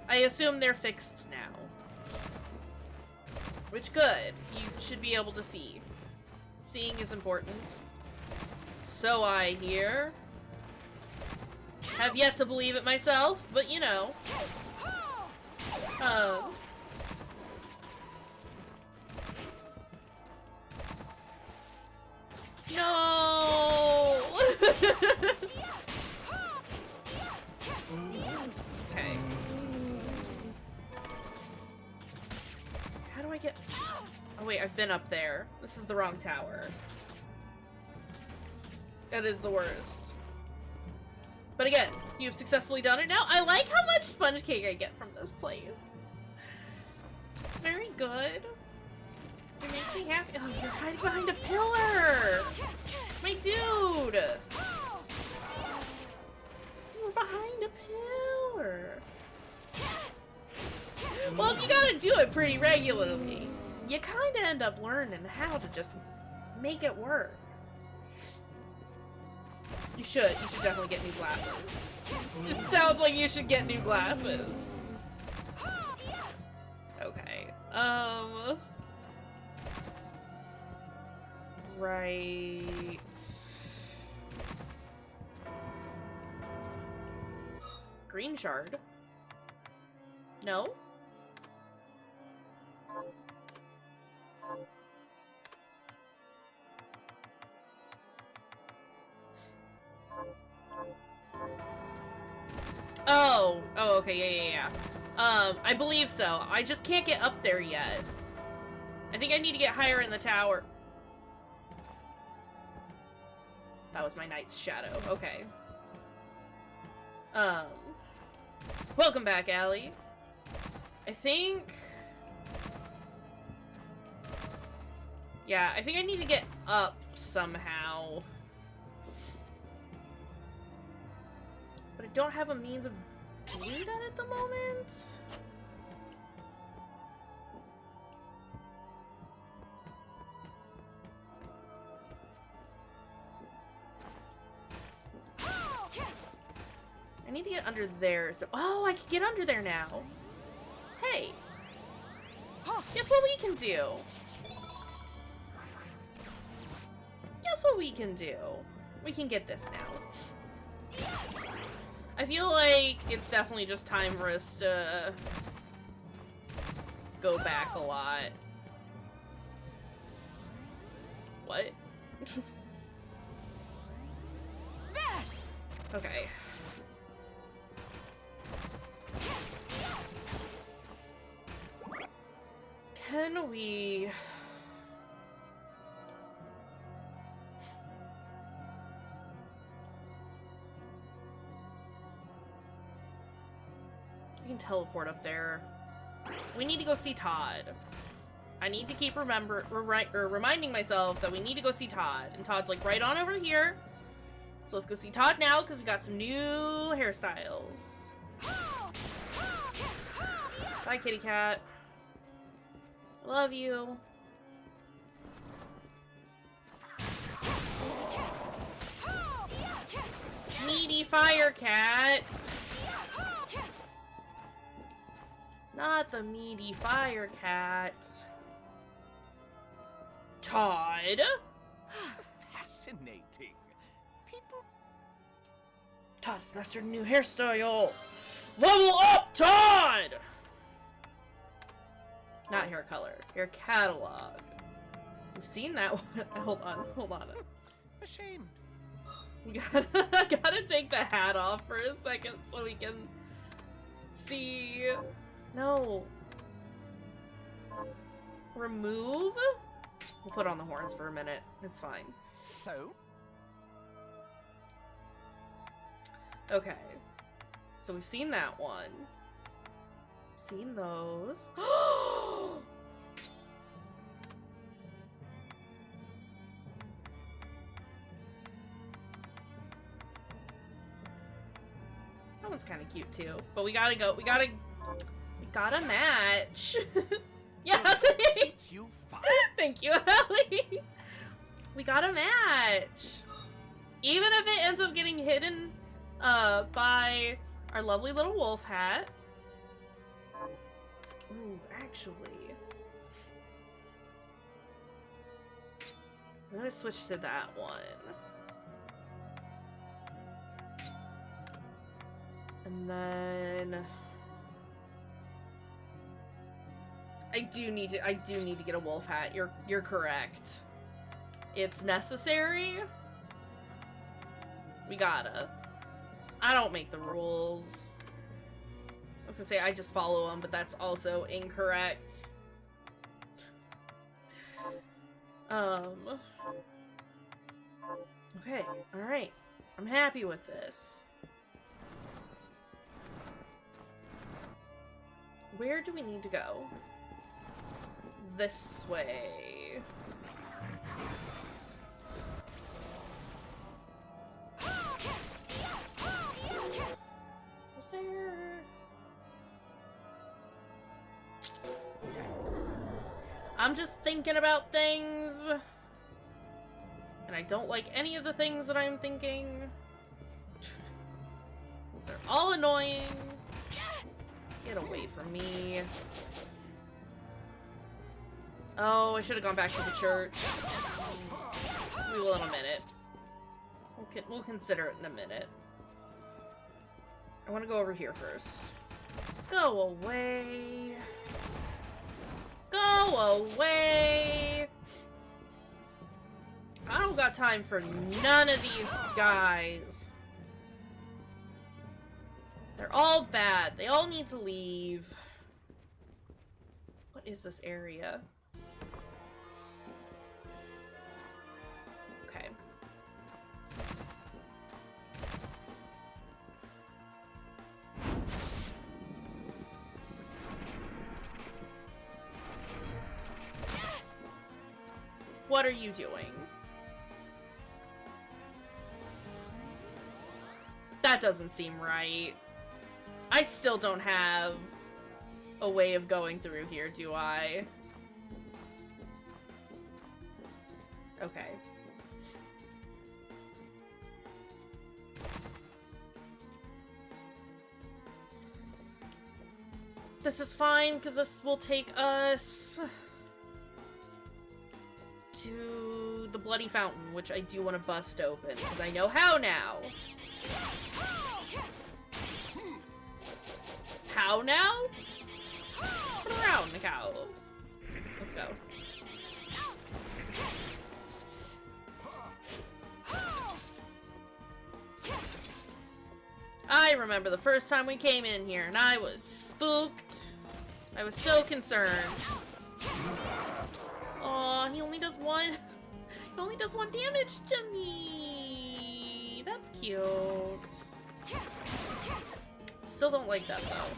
I assume they're fixed now. Which, good. You should be able to see. Seeing is important. So I hear. Have yet to believe it myself, but you know. No! Okay. How do I get... Oh wait, I've been up there. This is the wrong tower. That is the worst. But again, you've successfully done it now. I like how much sponge cake I get from this place. It's very good. It makes me happy. Oh, you're hiding behind a pillar! My dude! You were behind a pillar. Well, if you gotta do it pretty regularly, you kinda end up learning how to just make it work. You should definitely get new glasses. It sounds like you should get new glasses. Okay, right. Green shard? No? Oh, okay, yeah. I believe so. I just can't get up there yet. I think I need to get higher in the tower. That was my knight's shadow. Okay. Welcome back, Allie. I think... Yeah, I think I need to get up somehow. But I don't have a means of doing that at the moment. I need to get under there. So, oh, I can get under there now. Hey. Guess what we can do? Guess what we can do? We can get this now. I feel like it's definitely just time for us to go back a lot. What? Okay. Can we... We can teleport up there. We need to go see Todd. I need to keep reminding myself that we need to go see Todd. And Todd's like right on over here. So let's go see Todd now because we got some new hairstyles. Bye, kitty cat. I love you. Meaty fire cat. Not the meaty fire cat. Todd? Fascinating. People... Todd has mastered a new hairstyle. Level up, Todd! Not hair color. Hair catalog. We've seen that one. Hold on. A shame. We gotta take the hat off for a second so we can see. No. Remove? We'll put on the horns for a minute. It's fine. So? Okay. So we've seen that one. Seen those. That one's kind of cute too. But we gotta go. We gotta match. Yeah. Thanks. You fine. Thank you, Ellie. We gotta match. Even if it ends up getting hidden by our lovely little wolf hat. Ooh, actually. I'm gonna switch to that one. And then I do need to get a wolf hat. You're correct. It's necessary. We gotta. I don't make the rules. I was gonna say I just follow them, but that's also incorrect. Okay, alright. I'm happy with this. Where do we need to go? This way. Is there... I'm just thinking about things. And I don't like any of the things that I'm thinking. They're all annoying. Get away from me. Oh, I should have gone back to the church. We will in a minute. We'll consider it in a minute. I want to go over here first. Go away. Go away. I don't got time for none of these guys. They're all bad. They all need to leave. What is this area? what are you doing? That doesn't seem right. I still don't have a way of going through here, do I? Okay. This is fine, because this will take us to the Bloody Fountain, which I do want to bust open, because I know how now. How now? Turn around, Nicole. Let's go. I remember the first time we came in here, and I was spooked. I was so concerned. Aw, he only does one. He only does one damage to me. That's cute. Still don't like that though.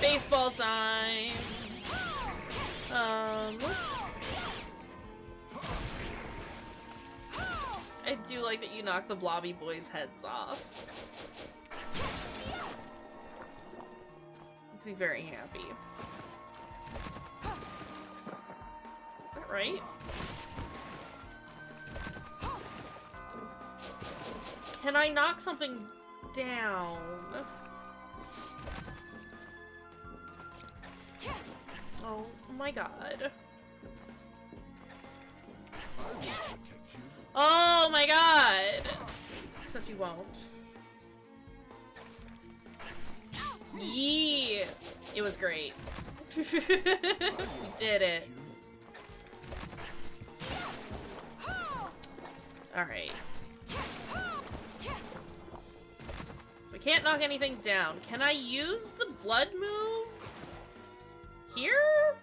Baseball time. I do like that you knock the blobby boys' heads off. Makes me very happy. Is that right? Can I knock something down? Oh my god. Oh my god! Except you won't. Yeah! It was great. We did it. Alright. So I can't knock anything down. Can I use the blood move? Here?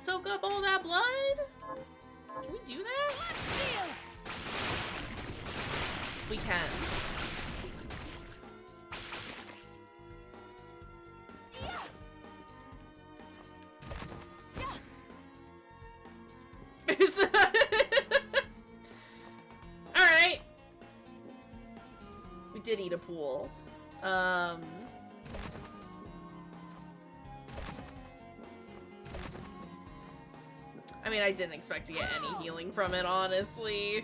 Soak up all that blood? Can we do that? We can. Alright. We did eat a pool. I mean, I didn't expect to get any healing from it, honestly.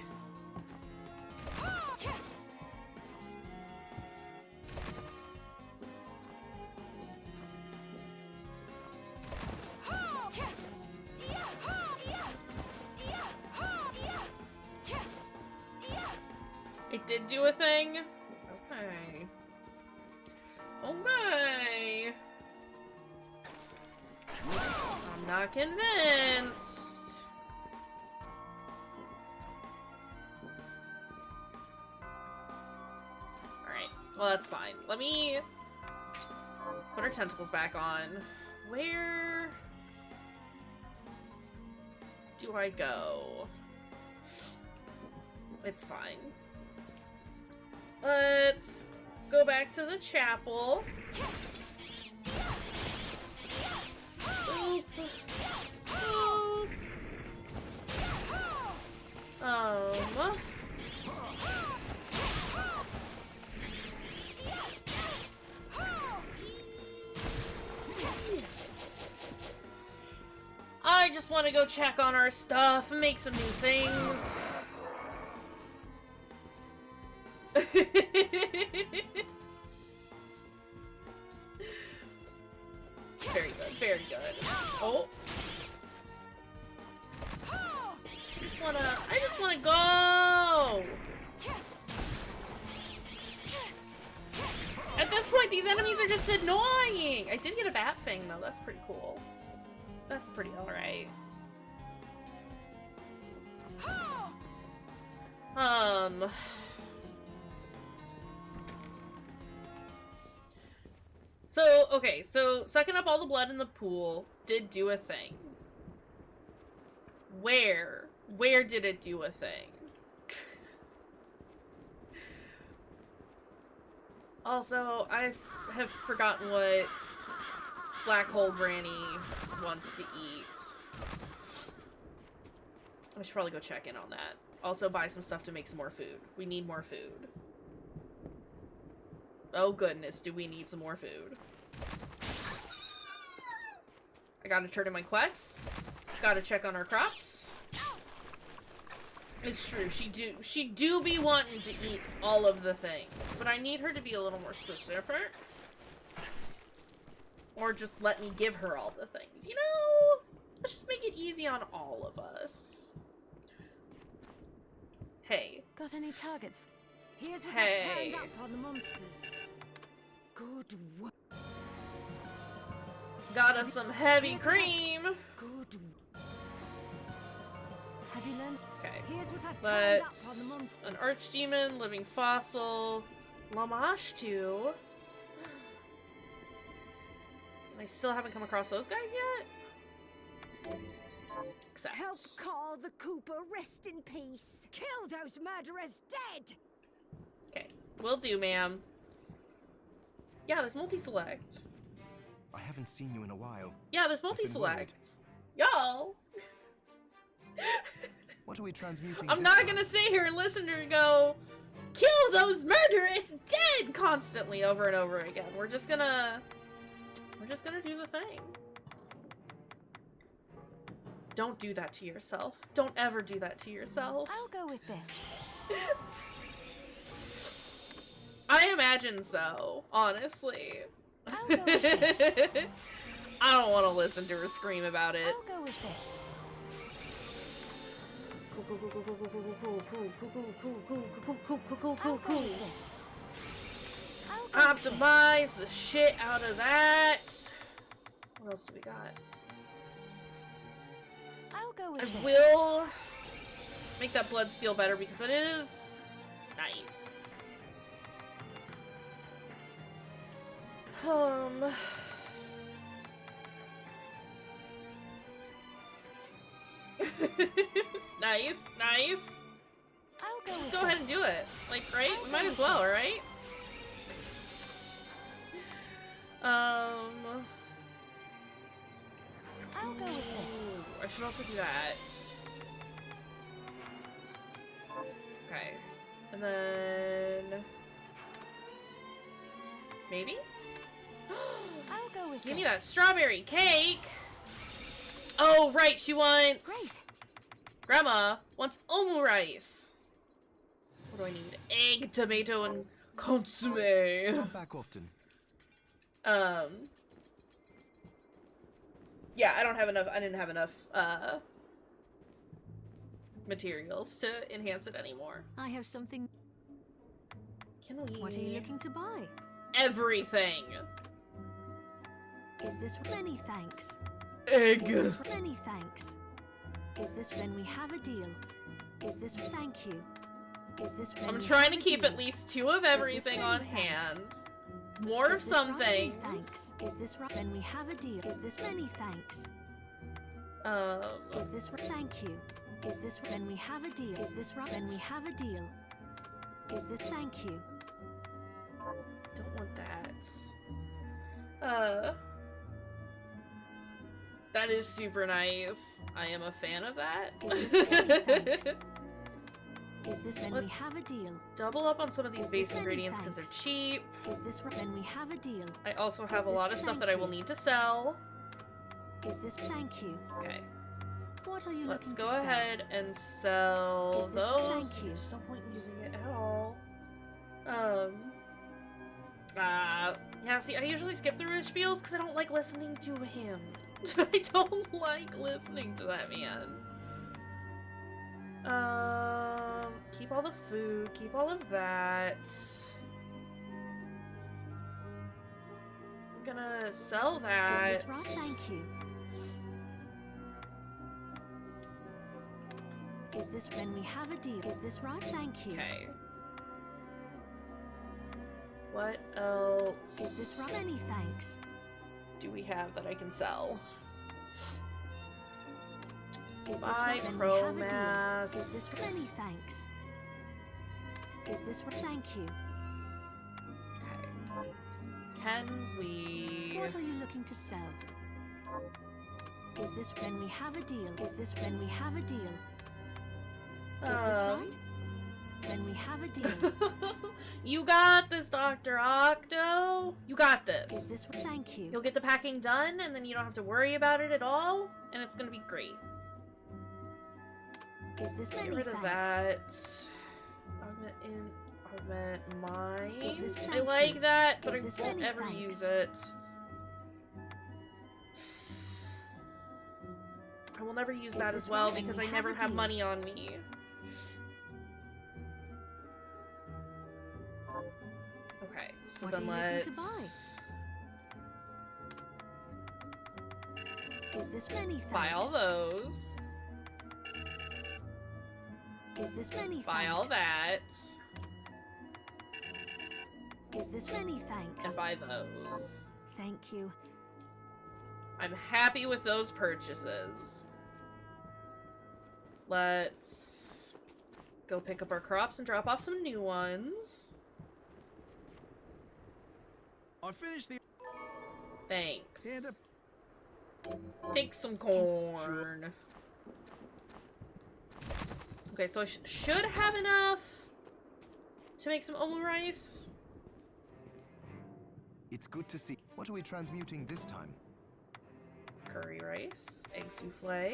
It did do a thing? Okay. Okay. I'm not convinced. Alright, well that's fine. Let me put our tentacles back on. Where do I go? It's fine. Let's go back to the chapel. Boop. Boop. I just want to go check on our stuff and make some new things. Very good, very good. Oh. I just wanna go! At this point, these enemies are just annoying! I did get a bat thing though, that's pretty cool. That's pretty alright. So, okay, so sucking up all the blood in the pool did do a thing. Where did it do a thing? Also, I have forgotten what Black Hole Granny wants to eat. I should probably go check in on that. Also buy some stuff to make some more food. We need more food. Oh goodness, do we need some more food. I gotta turn in my quests. Gotta check on our crops. It's true, she do be wanting to eat all of the things, but I need her to be a little more specific. Or just let me give her all the things, you know? Let's just make it easy on all of us. Hey. Got any targets? Here's what Hey. I've turned up on the monsters. Good work. Got us some heavy cream. Good. Have you learned? Okay. Here's what I've turned up Let's on the monsters. an archdemon, living fossil, Lamashtu. I still haven't come across those guys yet. Except. Help Carl the Cooper rest in peace. Kill those murderers dead. Okay, will do, ma'am. Yeah, there's multi-select. I haven't seen you in a while. Yeah, there's been multi-select. Y'all. What are we transmuting? I'm this not time? gonna sit here and listen to her go, kill those murderous dead constantly over and over again. We're just gonna do the thing. Don't do that to yourself. Don't ever do that to yourself. I'll go with this. I imagine so, honestly. I'll go with this. I don't want to listen to her scream about it. I'll go with this. I'll go with this. I'll go with this. Optimize the shit out of that. What else do we got? I'll go with I this. will make that blood steel better because it is nice. Nice, nice. I'll go Just with go ahead this. and do it. Like, right? I'll We go might with as well, this. right? I'll go with this. Ooh, I should also do that. Okay. And then... maybe? I'll go with Give this. me that strawberry cake! Oh, right, she wants... Great. Grandma wants omu rice. What do I need? Egg, tomato, and consomme. Stop back often. Yeah, I didn't have enough, materials to enhance it anymore. I have something. Can we... What are you looking to buy? Everything! Is this many thanks? Egg! Is this many thanks? Is this when we have a deal? Is this thank you? Is this when I'm we trying to have a keep deal? at least 2 of everything on many thanks? hand. More of Is this some right? Many things. Thanks. Is this right when we have a deal? Is this many thanks? Is this thank you? Is this when we have a deal? Is this right when we have a deal? Is this thank you? Don't want that. That is super nice. I am a fan of that. Is this many thanks? Is this when we Let's have a deal? double up on some of these Is base this many ingredients because they're thanks? cheap. Is this right when we have a deal? I also have a this lot of stuff thank that I will you? need to sell. Is this thank you? Okay, What are you let's looking go to ahead and sell Is this those. thank you? There's no point in using it at all. Yeah, see, I usually skip through his spiels because I don't like listening to him. I don't like listening to that man. Keep all the food, keep all of that. I'm gonna sell that. Is this right? Thank you. Is this when we have a deal? Is this right? Thank you. Okay. What else Is this right? Many thanks. do we have that I can sell? Is this Buy right when we have a deal? Chromass. Is this many thanks? Is this right? Thank you. Okay. can we... What are you looking to sell? Is this when we have a deal? Is this when we have a deal? Is this right? When we have a deal. You got this, Dr. Octo. You got this. Is this... Thank you. You'll get the packing done, and then you don't have to worry about it at all, and it's gonna be great. Is this Get many rid of thanks? that. Augment mine. Is this I thank like you? that, but Is I this won't many ever thanks? use it. I will never use Is that this as well right? because We I have never a have deal. money on me. Okay, so What then are you looking to let's Is this many thanks? buy all those. Is this many Buy all thanks? that. Is this many thanks? And buy those. Thank you. I'm happy with those purchases. Let's go pick up our crops and drop off some new ones. I finished the... Thanks. Hand up. Take some corn. Okay, so I should have enough to make some omurice. It's good to see. What are we transmuting this time? Curry rice, egg souffle. Are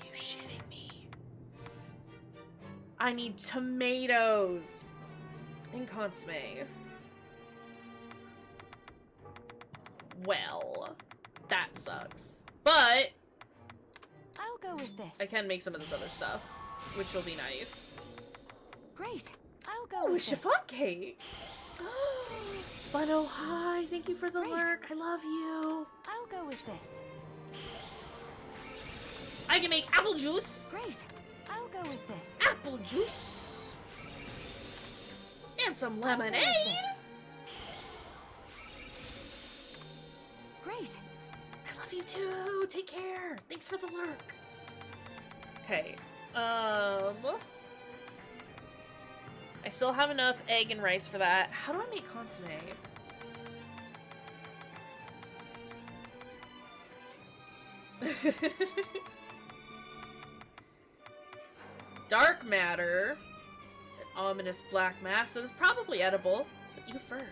you shitting me? I need tomatoes and consomme. Well, that sucks. But I'll go with this. I can make some of this other stuff, which will be nice. Great. I'll go Oh, a with this. chiffon cake. But oh hi, thank you for the Great. lurk. I love you. I'll go with this. I can make apple juice. Great. I'll go with this. Apple juice. And some I'll go with lemonade. this. Great. I love you too. Take care. Thanks for the lurk. Okay. I still have enough egg and rice for that. How do I make consomme? Dark matter. An ominous black mass that is probably edible. But you first.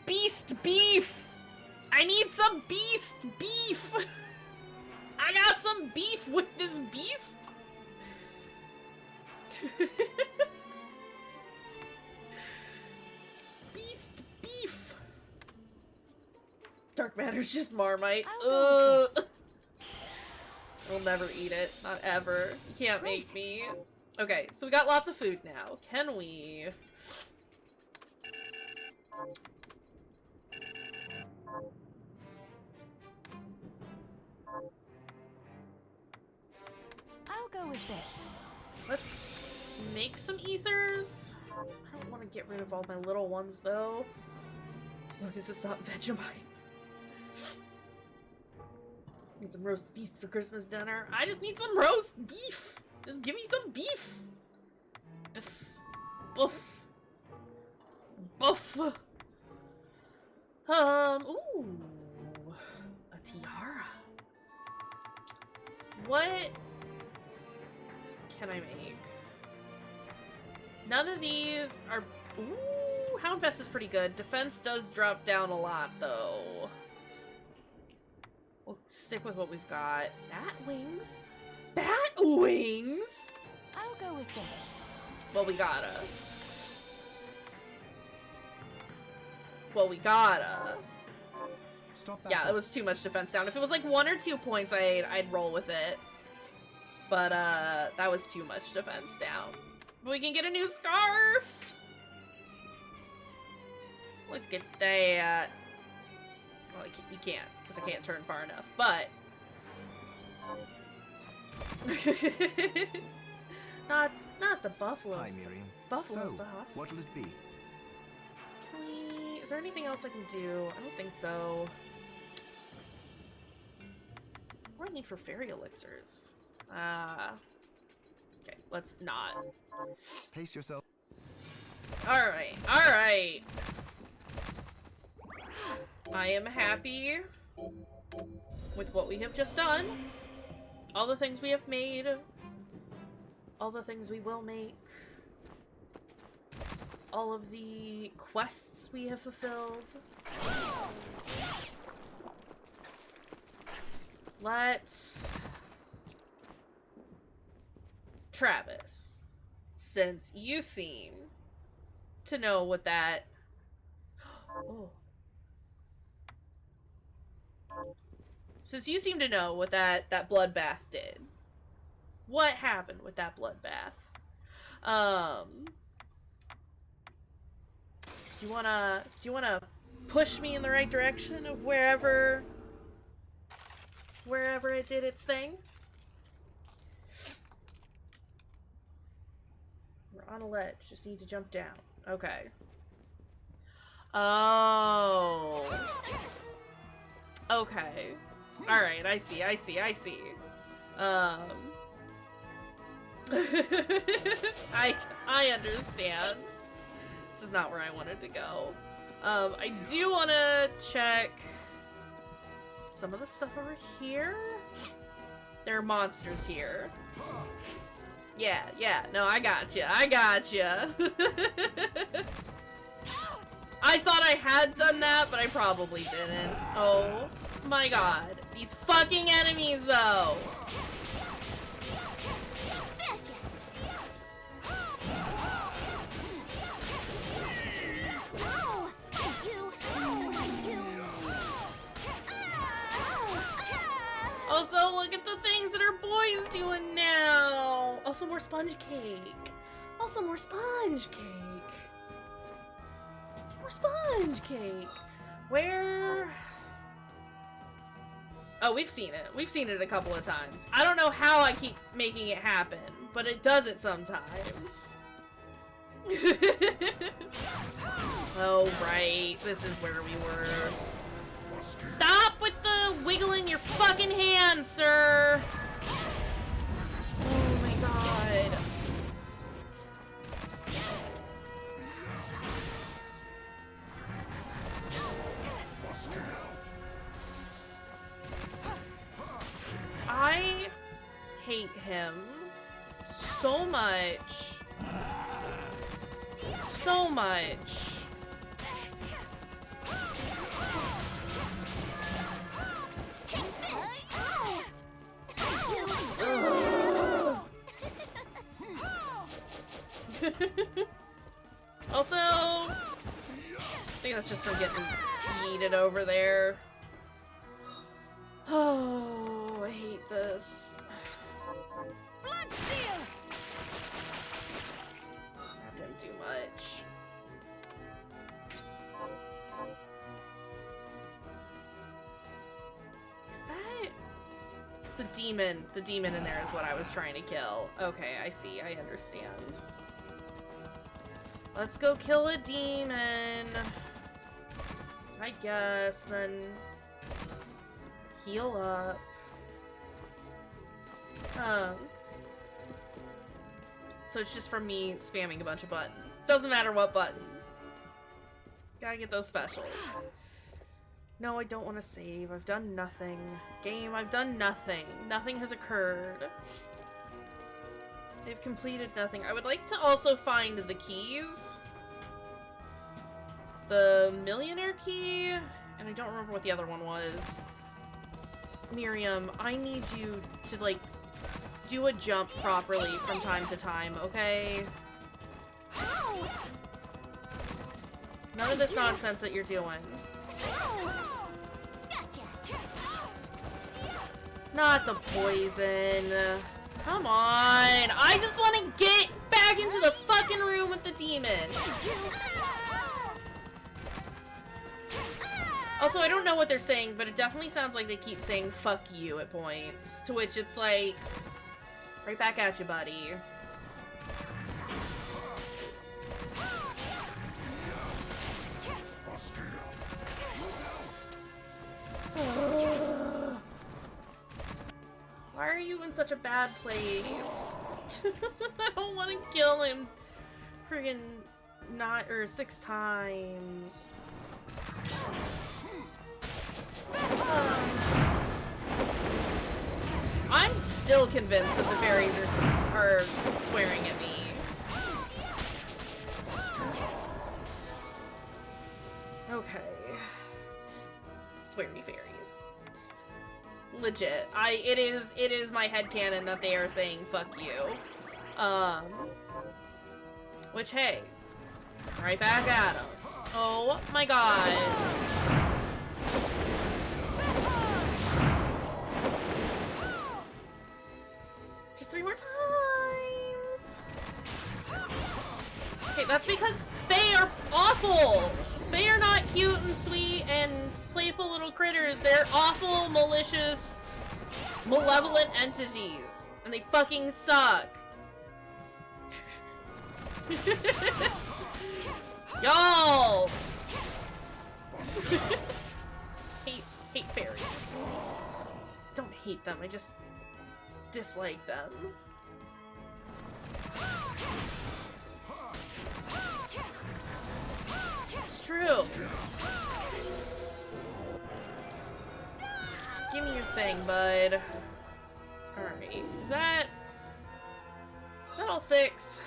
Beast beef! I need some beast beef! I got some beef with this beast! Beast beef! Dark matter's just Marmite. I'll go with Ugh. We'll never eat it. Not ever. You can't make Great. me. Okay, so we got lots of food now. Can we... I'll go with this. Let's make some ethers. I don't want to get rid of all my little ones, though. As long as it's not Vegemite. Need some roast beef for Christmas dinner. I just need some roast beef. Just give me some beef. Biff. Boof. Boof. Ooh. A tiara. What can I make? None of these are... Ooh, Houndfest is pretty good. Defense does drop down a lot, though. We'll stick with what we've got. Bat wings? Bat wings? I'll go with this. Well, we gotta. Well, we gotta. Stop that. Yeah, it was too much defense down. If it was like 1 or 2 points, I'd roll with it. But, that was too much defense down. But we can get a new scarf! Look at that. Well, you can't, because I can't turn far enough, but... not the buffalo. Hi, Miriam. Buffalo So, sauce. what'll it be? Can we... Is there anything else I can do? I don't think so. What do I need for fairy elixirs? Okay, let's not. Pace yourself. Alright, alright. I am happy with what we have just done. All the things we have made. All the things we will make. All of the quests we have fulfilled. Let's... Travis, since you seem to know what that... Oh. Since you seem to know what that bloodbath did. What happened with that bloodbath? Do you wanna push me in the right direction of wherever it did its thing? We're on a ledge, just need to jump down. Okay. Oh. Okay. Alright, I see. I understand. This is not where I wanted to go. I do want to check some of the stuff over here. There are monsters here. Yeah, no, I gotcha. I thought I had done that, but I probably didn't. Oh my god. These fucking enemies, though! Also, look at the things that our boy's doing now! Also, more sponge cake. More sponge cake. Where... Oh, we've seen it. We've seen it a couple of times. I don't know how I keep making it happen, but it does it sometimes. Oh, right. This is where we were. Stop with the wiggling your fucking hands, sir! Oh my god. I hate him so much. So much. Also, I think that's just from getting yeeted over there. Oh, I hate this. Bloodstained! That didn't do much. Is that... The demon in there is what I was trying to kill. Okay, I see, I understand. Let's go kill a demon. I guess, then heal up. So it's just from me spamming a bunch of buttons. Doesn't matter what buttons. Gotta get those specials. No, I don't want to save. I've done nothing. Game, I've done nothing. Nothing has occurred. They've completed nothing. I would like to also find the keys. The Millionaire Key, and I don't remember what the other one was. Miriam, I need you to, like, do a jump properly from time to time, okay? None of this nonsense that you're doing. Not the poison. Come on! I just want to get back into the fucking room with the demon! Also, I don't know what they're saying, but it definitely sounds like they keep saying fuck you at points. To which it's like, right back at you, buddy. Why are you in such a bad place? I don't want to kill him. Friggin' 6 times. I'm still convinced that the fairies are swearing at me. Okay. Swear me, fairies. Legit. It is my headcanon that they are saying fuck you. Which, hey, right back at them. Oh my god. Just 3 more times. Okay, that's because Fae are awful. Fae are not cute and sweet and playful little critters. They're awful, malicious, malevolent entities. And they fucking suck. Y'all! hate fairies. Don't hate them, I just dislike them. It's true. Give me your thing, bud. Alright, is that all 6?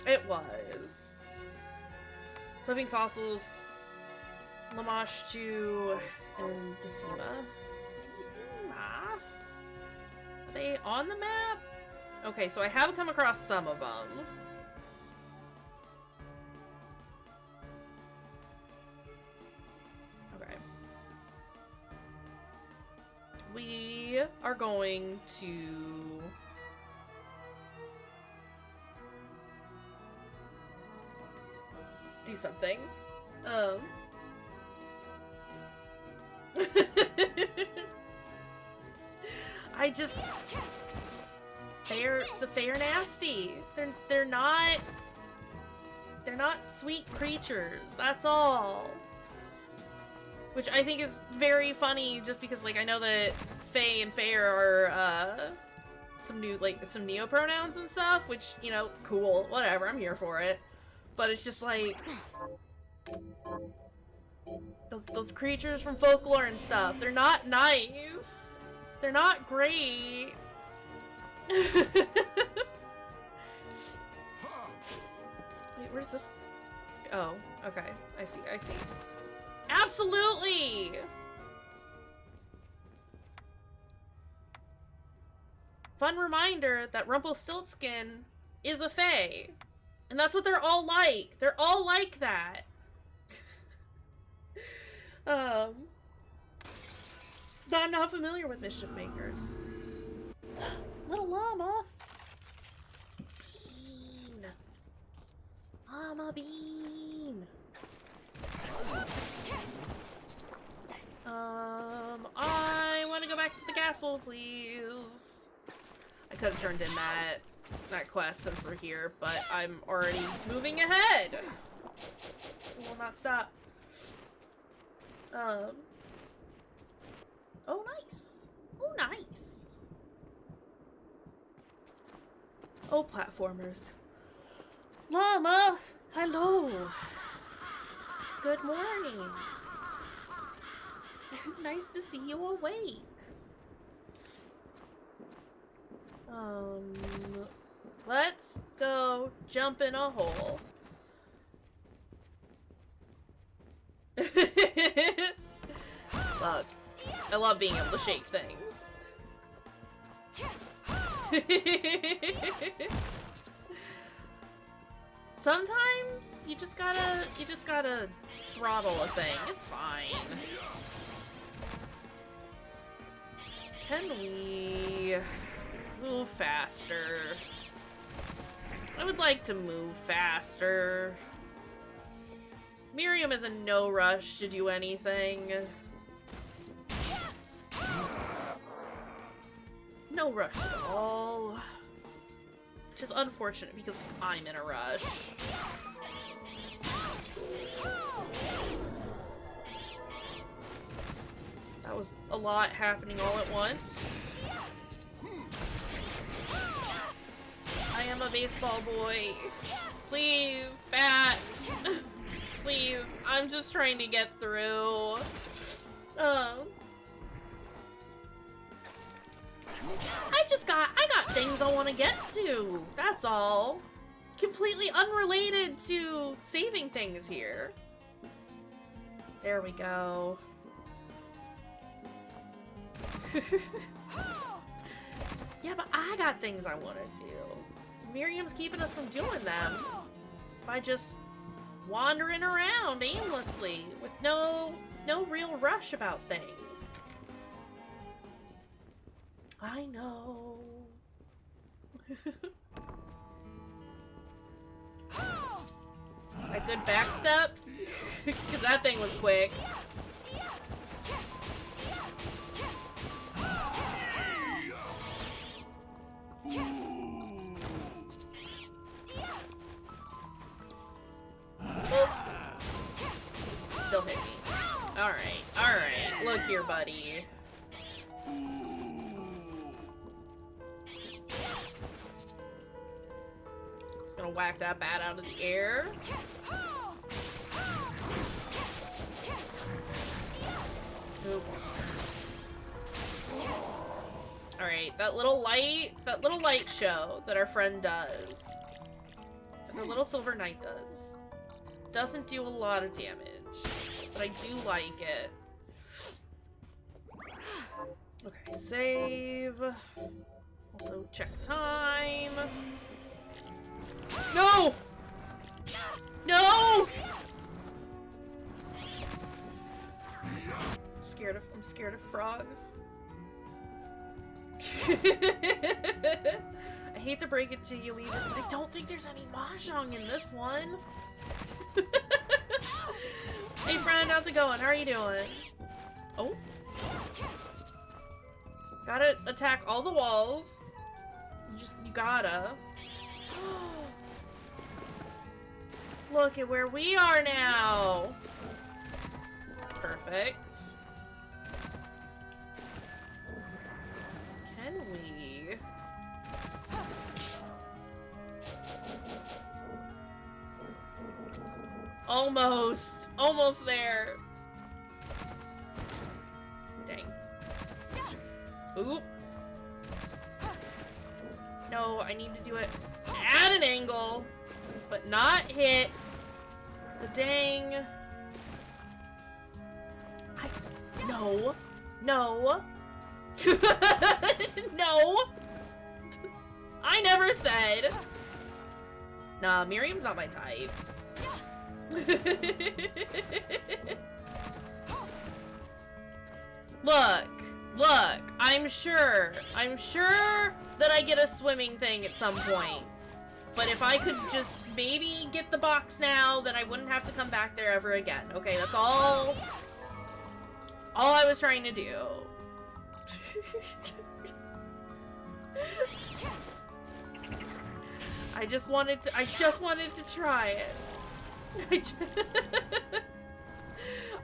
It was. Living fossils, Lamashtu, and Decima. Are they on the map? Okay, so I have come across some of them. Okay. We are going to do something. The Fae are nasty. They're not sweet creatures. That's all. Which I think is very funny, just because like I know that Fae and Fair are some neo-pronouns and stuff, which, you know, cool, whatever, I'm here for it. But it's just like those creatures from folklore and stuff, they're not nice. They're not great. Wait, where's this? Oh, okay. I see. Absolutely! Fun reminder that Rumpelstiltskin is a fae. And that's what they're all like. They're all like that. Though I'm not familiar with Mischief Makers. Little llama. Bean. Llama Bean. I want to go back to the castle, please. I could have turned in that quest since we're here, but I'm already moving ahead. We will not stop. Oh, nice. Oh, nice. Oh, platformers. Llama! Hello! Good morning. Nice to see you awake. Let's go jump in a hole. Look, I love being able to shake things. Sometimes you just gotta throttle a thing. It's fine. Can we move faster? I would like to move faster. Miriam is in no rush to do anything. No rush at all. Which is unfortunate because I'm in a rush. That was a lot happening all at once. I am a baseball boy. Please, bats. Please, I'm just trying to get through. I got things I want to get to. That's all. Completely unrelated to saving things here. There we go. Yeah, but I got things I want to do. Miriam's keeping us from doing them by just wandering around aimlessly with no real rush about things. I know. A good backstep? Because that thing was quick. Still hit me. Alright. Look here, buddy. Just gonna whack that bat out of the air. Oops. Alright, that little light show that our friend does, that the little silver knight does, doesn't do a lot of damage, but I do like it. Okay, save. Also check time. No! No! I'm scared of frogs. I hate to break it to you, Legis, but I don't think there's any mahjong in this one. Hey friend, how's it going? How are you doing? Oh. Gotta attack all the walls. You gotta. Look at where we are now. Perfect. Can we? Almost there. Dang. Oop. No, I need to do it at an angle, but not hit the dang. No. No. No. I never said. Nah, Miriam's not my type. Look, I'm sure that I get a swimming thing at some point. But if I could just maybe get the box now, then I wouldn't have to come back there ever again. Okay, that's all I was trying to do. I just wanted to try it.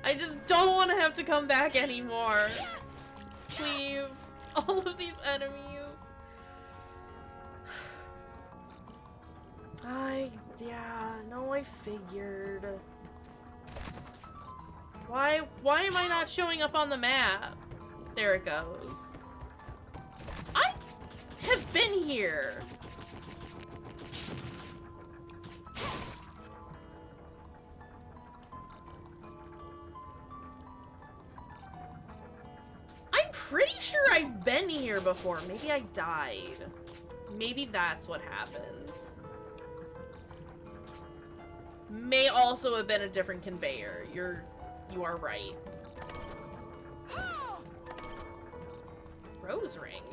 I just don't want to have to come back anymore. Please. All of these enemies. I figured. Why am I not showing up on the map? There it goes. I have been here. I'm pretty sure I've been here before. Maybe I died. Maybe that's what happens. May also have been a different conveyor. You are right. Rose ring?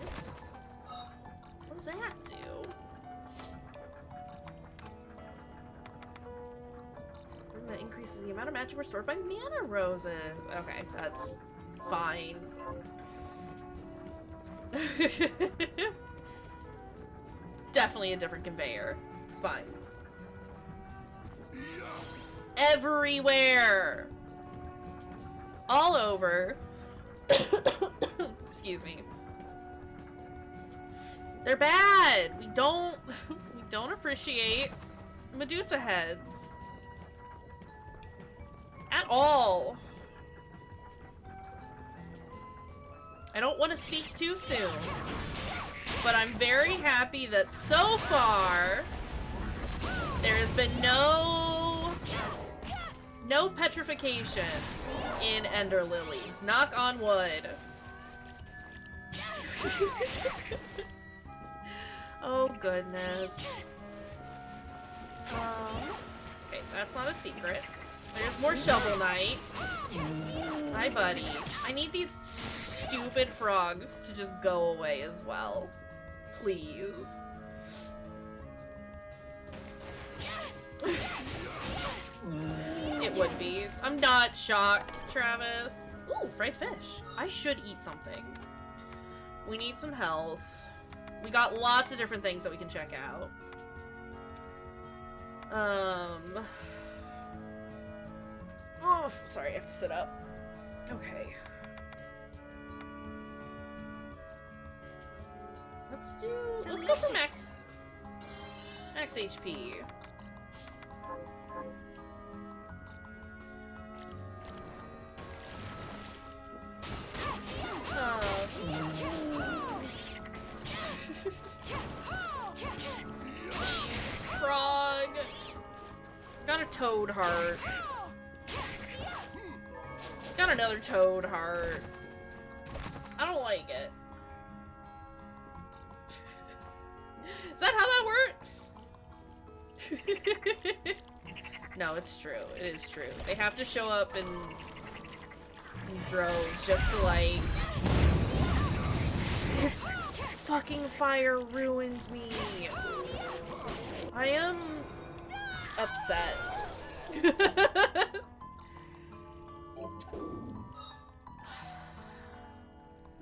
What does that do? That increases the amount of magic restored by mana roses. Okay, that's fine. Definitely a different conveyor. It's fine. Everywhere! All over. Excuse me. They're bad. We don't appreciate Medusa heads at all. I don't want to speak too soon, but I'm very happy that so far there has been no petrification in Ender Lilies. Knock on wood. Oh goodness. Okay, that's not a secret. There's more Shovel Knight. Hi, buddy. I need these stupid frogs to just go away as well. Please. It would be. I'm not shocked, Travis. Ooh, fried fish. I should eat something. We need some health. We got lots of different things that we can check out. Oh, sorry, I have to sit up. Okay. Let's go for max HP. Frog. Got a toad heart. Got another toad heart. I don't like it. Is that how that works? No, it's true. It is true. They have to show up in droves just to, like... This fucking fire ruined me. I am upset.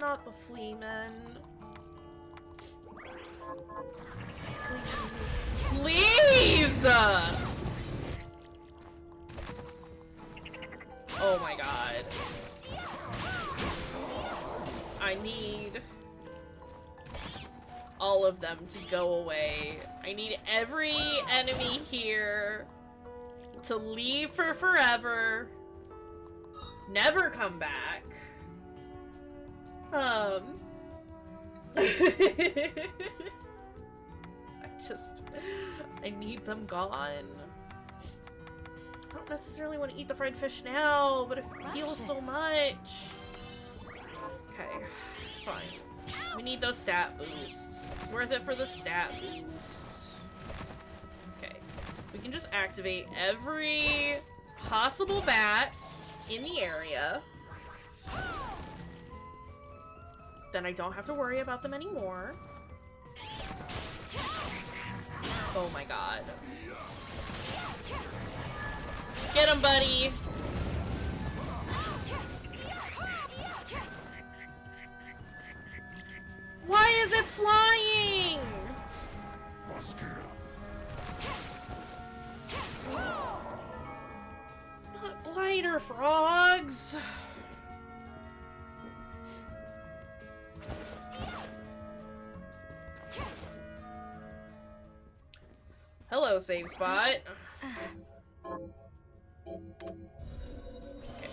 Not the flea men. Please! Oh my god. I need all of them to go away. I need every enemy here to leave for forever. Never come back. I need them gone. I don't necessarily want to eat the fried fish now, but it heals so much. Okay, it's fine. We need those stat boosts. It's worth it for the stat boosts. Okay, we can just activate every possible bat in the area. Then I don't have to worry about them anymore. Oh my god. Get him, buddy! Why is it flying? Not glider frogs. Hello, save spot. Okay,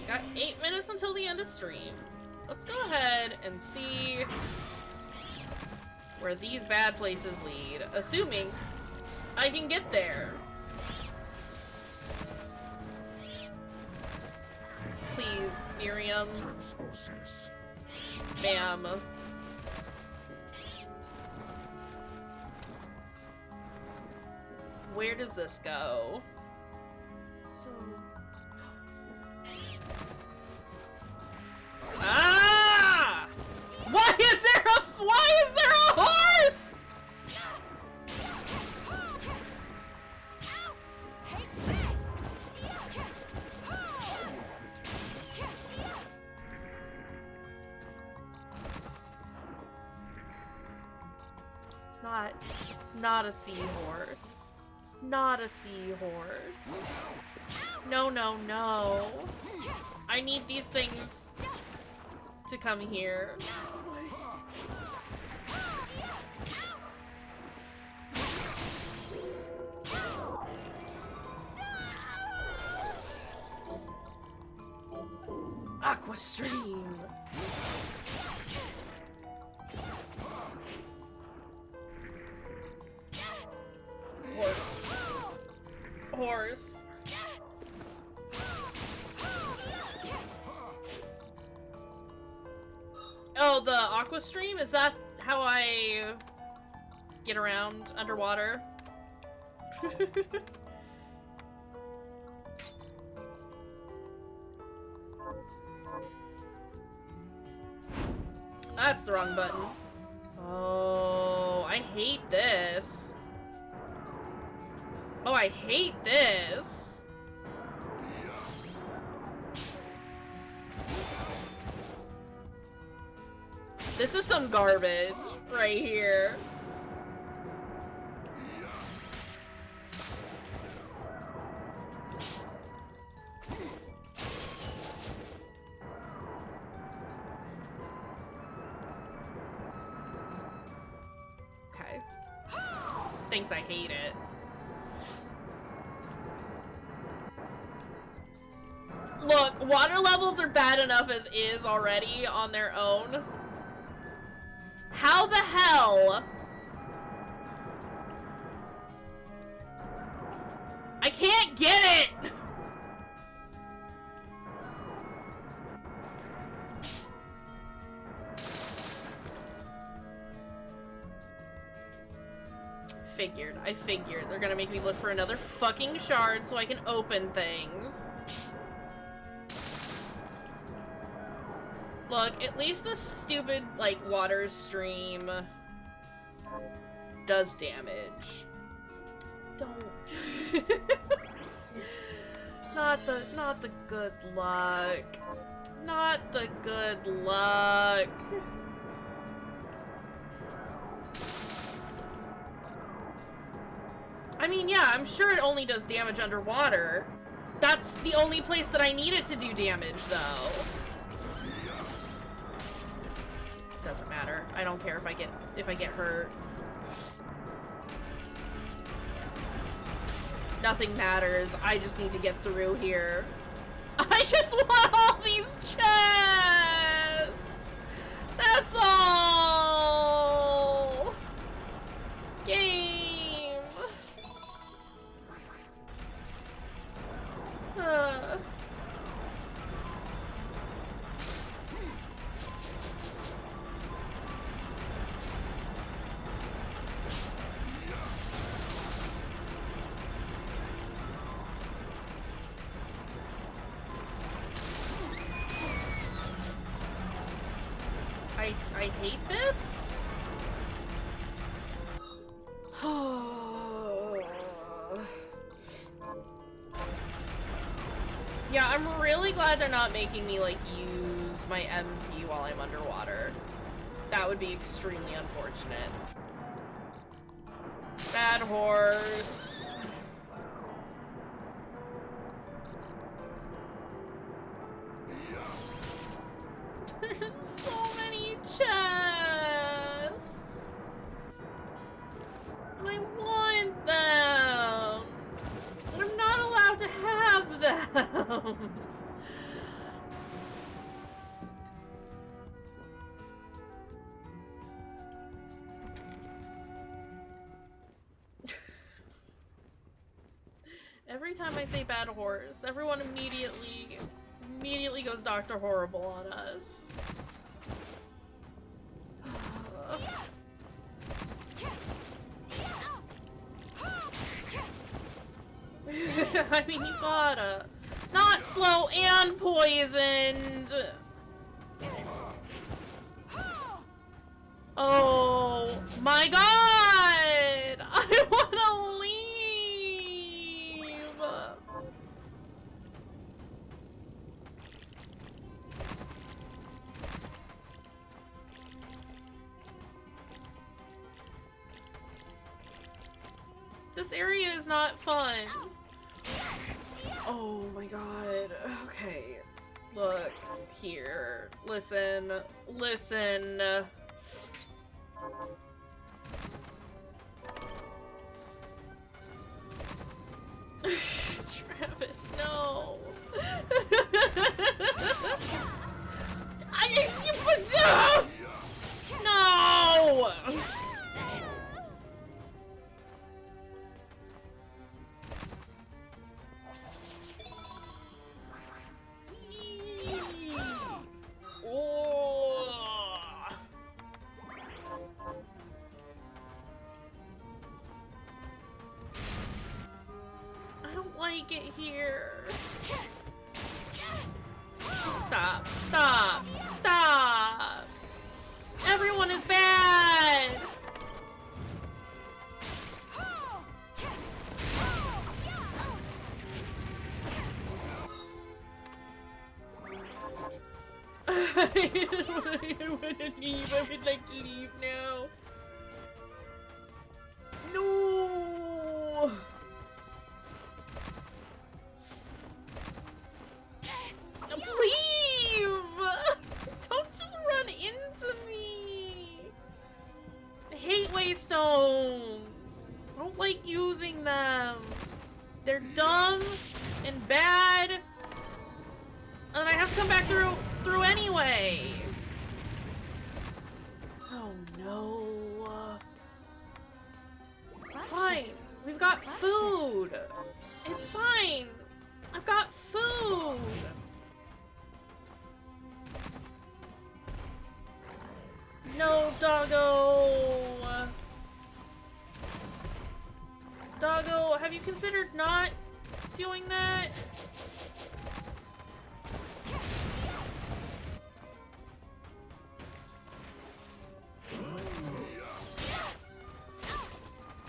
got 8 minutes until the end of stream. Let's go ahead and see where these bad places lead, assuming I can get there. Please, Miriam. Ma'am. Where does this go? So... Ah! Why is there a horse? It's not a seahorse. It's not a seahorse. No, no, no. I need these things to come here. Aqua Stream. Horse. Oh, the aqua stream? Is that how I get around underwater? That's the wrong button. Oh, I hate this. Oh, I hate this. This is some garbage right here. Okay. Thinks I hate it. Look, water levels are bad enough as is already on their own. How the hell? I can't get it! I figured. They're gonna make me look for another fucking shard so I can open things. Look, at least the stupid, like, water stream does damage. Don't. Not the good luck. Not the good luck. I mean, yeah, I'm sure it only does damage underwater. That's the only place that I need it to do damage, though. Doesn't matter. I don't care if I get hurt. Nothing matters. I just need to get through here. I just want all these chests! That's all! Game! I hate this. Yeah, I'm really glad they're not making me, like, use my MP while I'm underwater. That would be extremely unfortunate. Bad horse. There's so many chests. And I want them. But I'm not allowed to have them. Every time I say bad horse, everyone immediately goes Dr. Horrible on us. I mean, you gotta. Not slow and poisoned! Oh my god! I wanna leave! This area is not fun. Oh my god. Okay. Look here. Listen. Listen. Travis, no. No! I don't like it here. Stop. Stop. Stop. Everyone is bad. I want to leave. I would like to leave now. No. No, please! Don't just run into me! I hate waystones! I don't like using them. They're dumb and bad. And I have to come back through anyway. Oh no. It's fine. We've got food. It's fine. I've got food. No, doggo. Doggo, have you considered not doing that?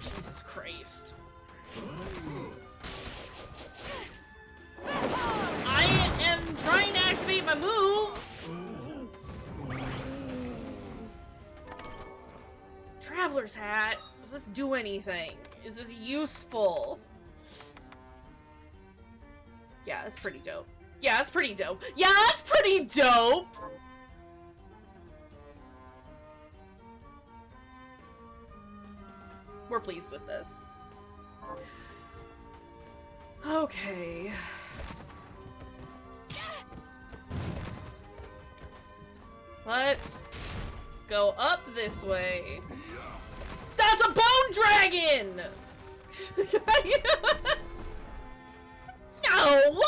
Jesus Christ. I am trying to activate my move. Traveler's hat. Does this do anything? Is this useful? Yeah, it's pretty dope. Yeah, it's pretty dope. Yeah, it's pretty dope! We're pleased with this. Okay. Let's go up this way. That's a bone dragon! No!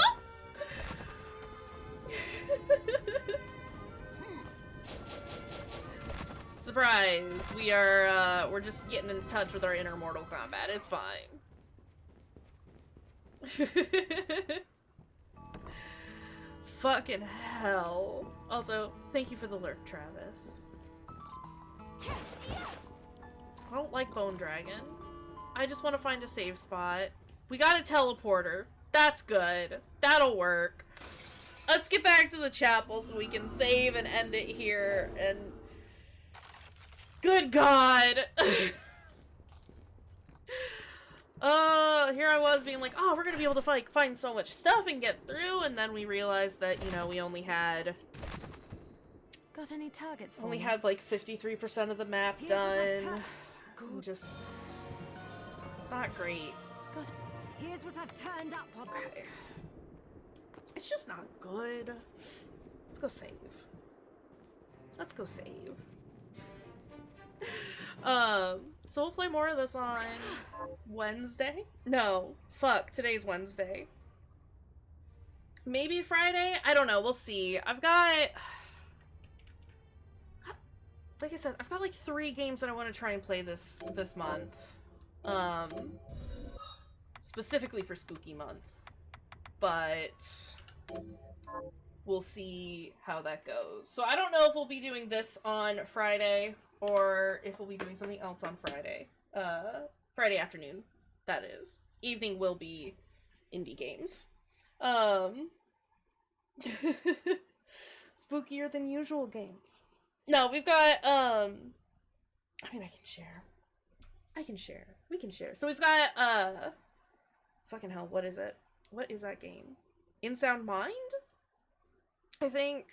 Surprise! We're just getting in touch with our inner Mortal Kombat. It's fine. Fucking hell. Also, thank you for the lurk, Travis. I don't like Bone Dragon. I just want to find a save spot. We got a teleporter. That's good. That'll work. Let's get back to the chapel so we can save and end it here. And good God. Here I was being like, oh, we're gonna be able to find so much stuff and get through, and then we realized that, you know, we only had... Got any targets for Only me? had like 53% of the map Here's what I've done. Just... It's not great. Here's what I've turned up on. Okay. It's just not good. Let's go save. Let's go save. So we'll play more of this on Wednesday? No. Fuck, today's Wednesday. Maybe Friday? I don't know, we'll see. I've got... Like I said, I've got like 3 games that I want to try and play this month. Specifically for Spooky Month. But we'll see how that goes. So I don't know if we'll be doing this on Friday or if we'll be doing something else on Friday. Friday afternoon, that is. Evening will be indie games. Spookier than usual games. No, we've got, I mean, I can share. We can share. So we've got, fucking hell, what is it? What is that game? In Sound Mind? I think,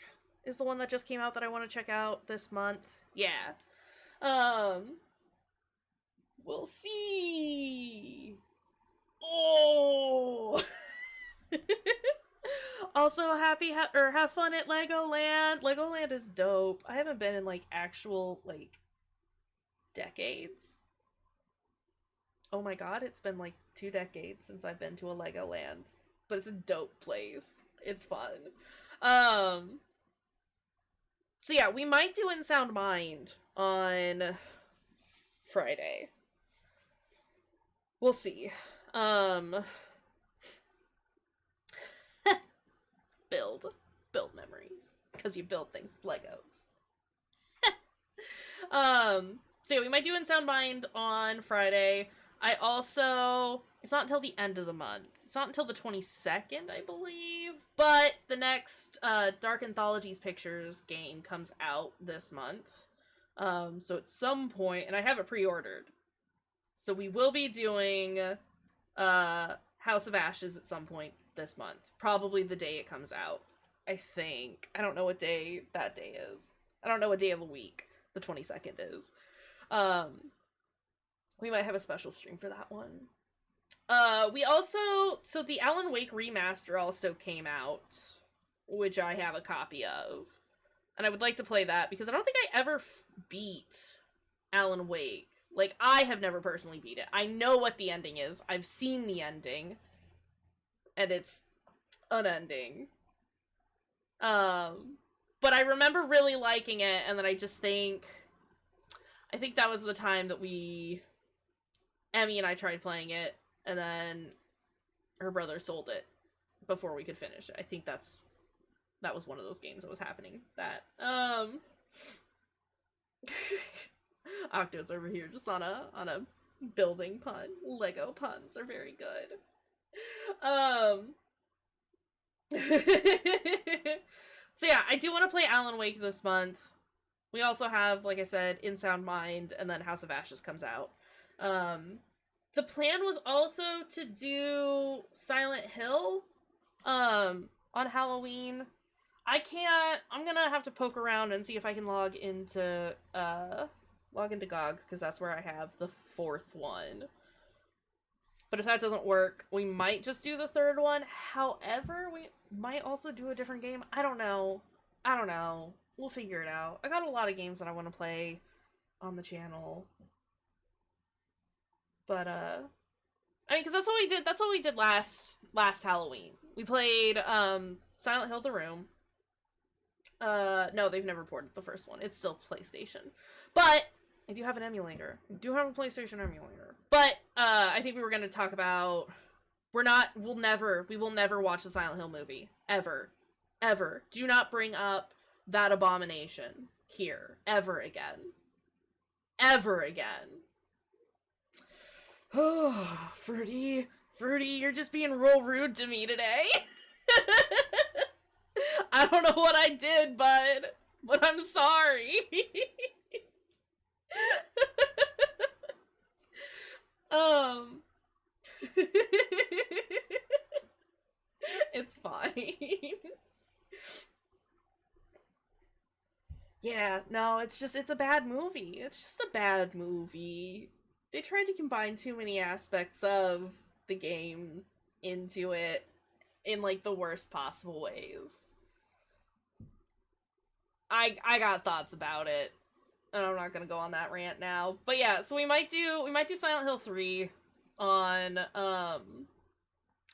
is the one that just came out that I want to check out this month. Yeah. We'll see. Oh. Also, have fun at Legoland. Legoland is dope. I haven't been in like actual like decades. Oh my god, it's been like 2 decades since I've been to a Legoland. But it's a dope place. It's fun. So yeah, we might do In Sound Mind on Friday. We'll see. Build memories. Because you build things with Legos. So yeah, we might do In Sound Mind on Friday. It's not until the end of the month. It's not until the 22nd, I believe. But the next Dark Anthologies Pictures game comes out this month. So at some point, and I have it pre-ordered. So we will be doing House of Ashes at some point this month. Probably the day it comes out, I think. I don't know what day that day is. I don't know what day of the week the 22nd is. We might have a special stream for that one. So the Alan Wake remaster also came out, which I have a copy of. And I would like to play that because I don't think I ever beat Alan Wake. Like, I have never personally beat it. I know what the ending is. I've seen the ending. And it's unending. But I remember really liking it, and then I think that was the time that Emmy and I tried playing it, and then her brother sold it before we could finish it. I think that was one of those games that was happening. Octo's over here just on a building pun. Lego puns are very good. So yeah, I do want to play Alan Wake this month. We also have, like I said, In Sound Mind, and then House of Ashes comes out. The plan was also to do Silent Hill on Halloween. I'm gonna have to poke around and see if I can log into GOG, because that's where I have the 4th one. But if that doesn't work, we might just do the 3rd one. However, we might also do a different game. I don't know. We'll figure it out. I got a lot of games that I want to play on the channel. But, I mean, because that's what we did last Halloween. We played, Silent Hill: The Room. No, they've never ported the first one. It's still PlayStation. But I do have an emulator. I do have a PlayStation emulator. But, I think we were going to talk about... We will never watch the Silent Hill movie. Ever. Ever. Do not bring up that abomination here. Ever again. Ever again. Oh, Fruity, you're just being real rude to me today. I don't know what I did, but I'm sorry. It's fine. Yeah, no, it's a bad movie. It's just a bad movie. They tried to combine too many aspects of the game into it in, like, the worst possible ways. I got thoughts about it, and I'm not gonna go on that rant now. But yeah, so we might do Silent Hill 3 on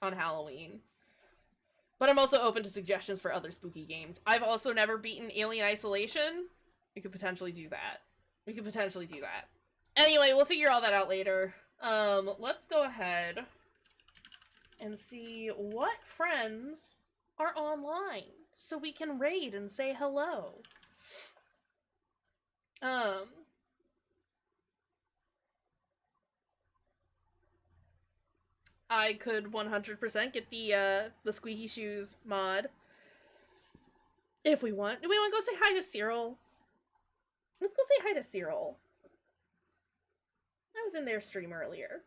Halloween. But I'm also open to suggestions for other spooky games. I've also never beaten Alien Isolation. We could potentially do that. Anyway, we'll figure all that out later. Let's go ahead and see what friends are online so we can raid and say hello. I could 100% get the squeaky shoes mod if we want. Do we want to go say hi to Cyril? Let's go say hi to Cyril. I was in their stream earlier,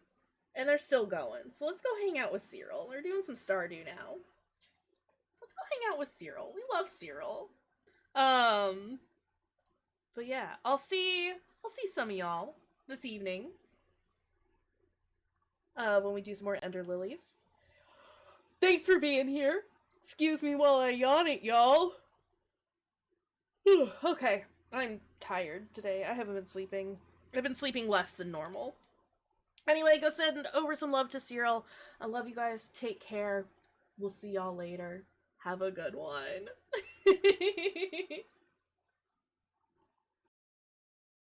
and they're still going. So let's go hang out with Cyril. They're doing some Stardew now. Let's go hang out with Cyril. We love Cyril. But yeah, I'll see some of y'all this evening. When we do some more Ender Lilies. Thanks for being here. Excuse me while I yawn it, y'all. Okay, I'm tired today. I haven't been sleeping. I've been sleeping less than normal. Anyway, go send over some love to Cyril. I love you guys. Take care. We'll see y'all later. Have a good one.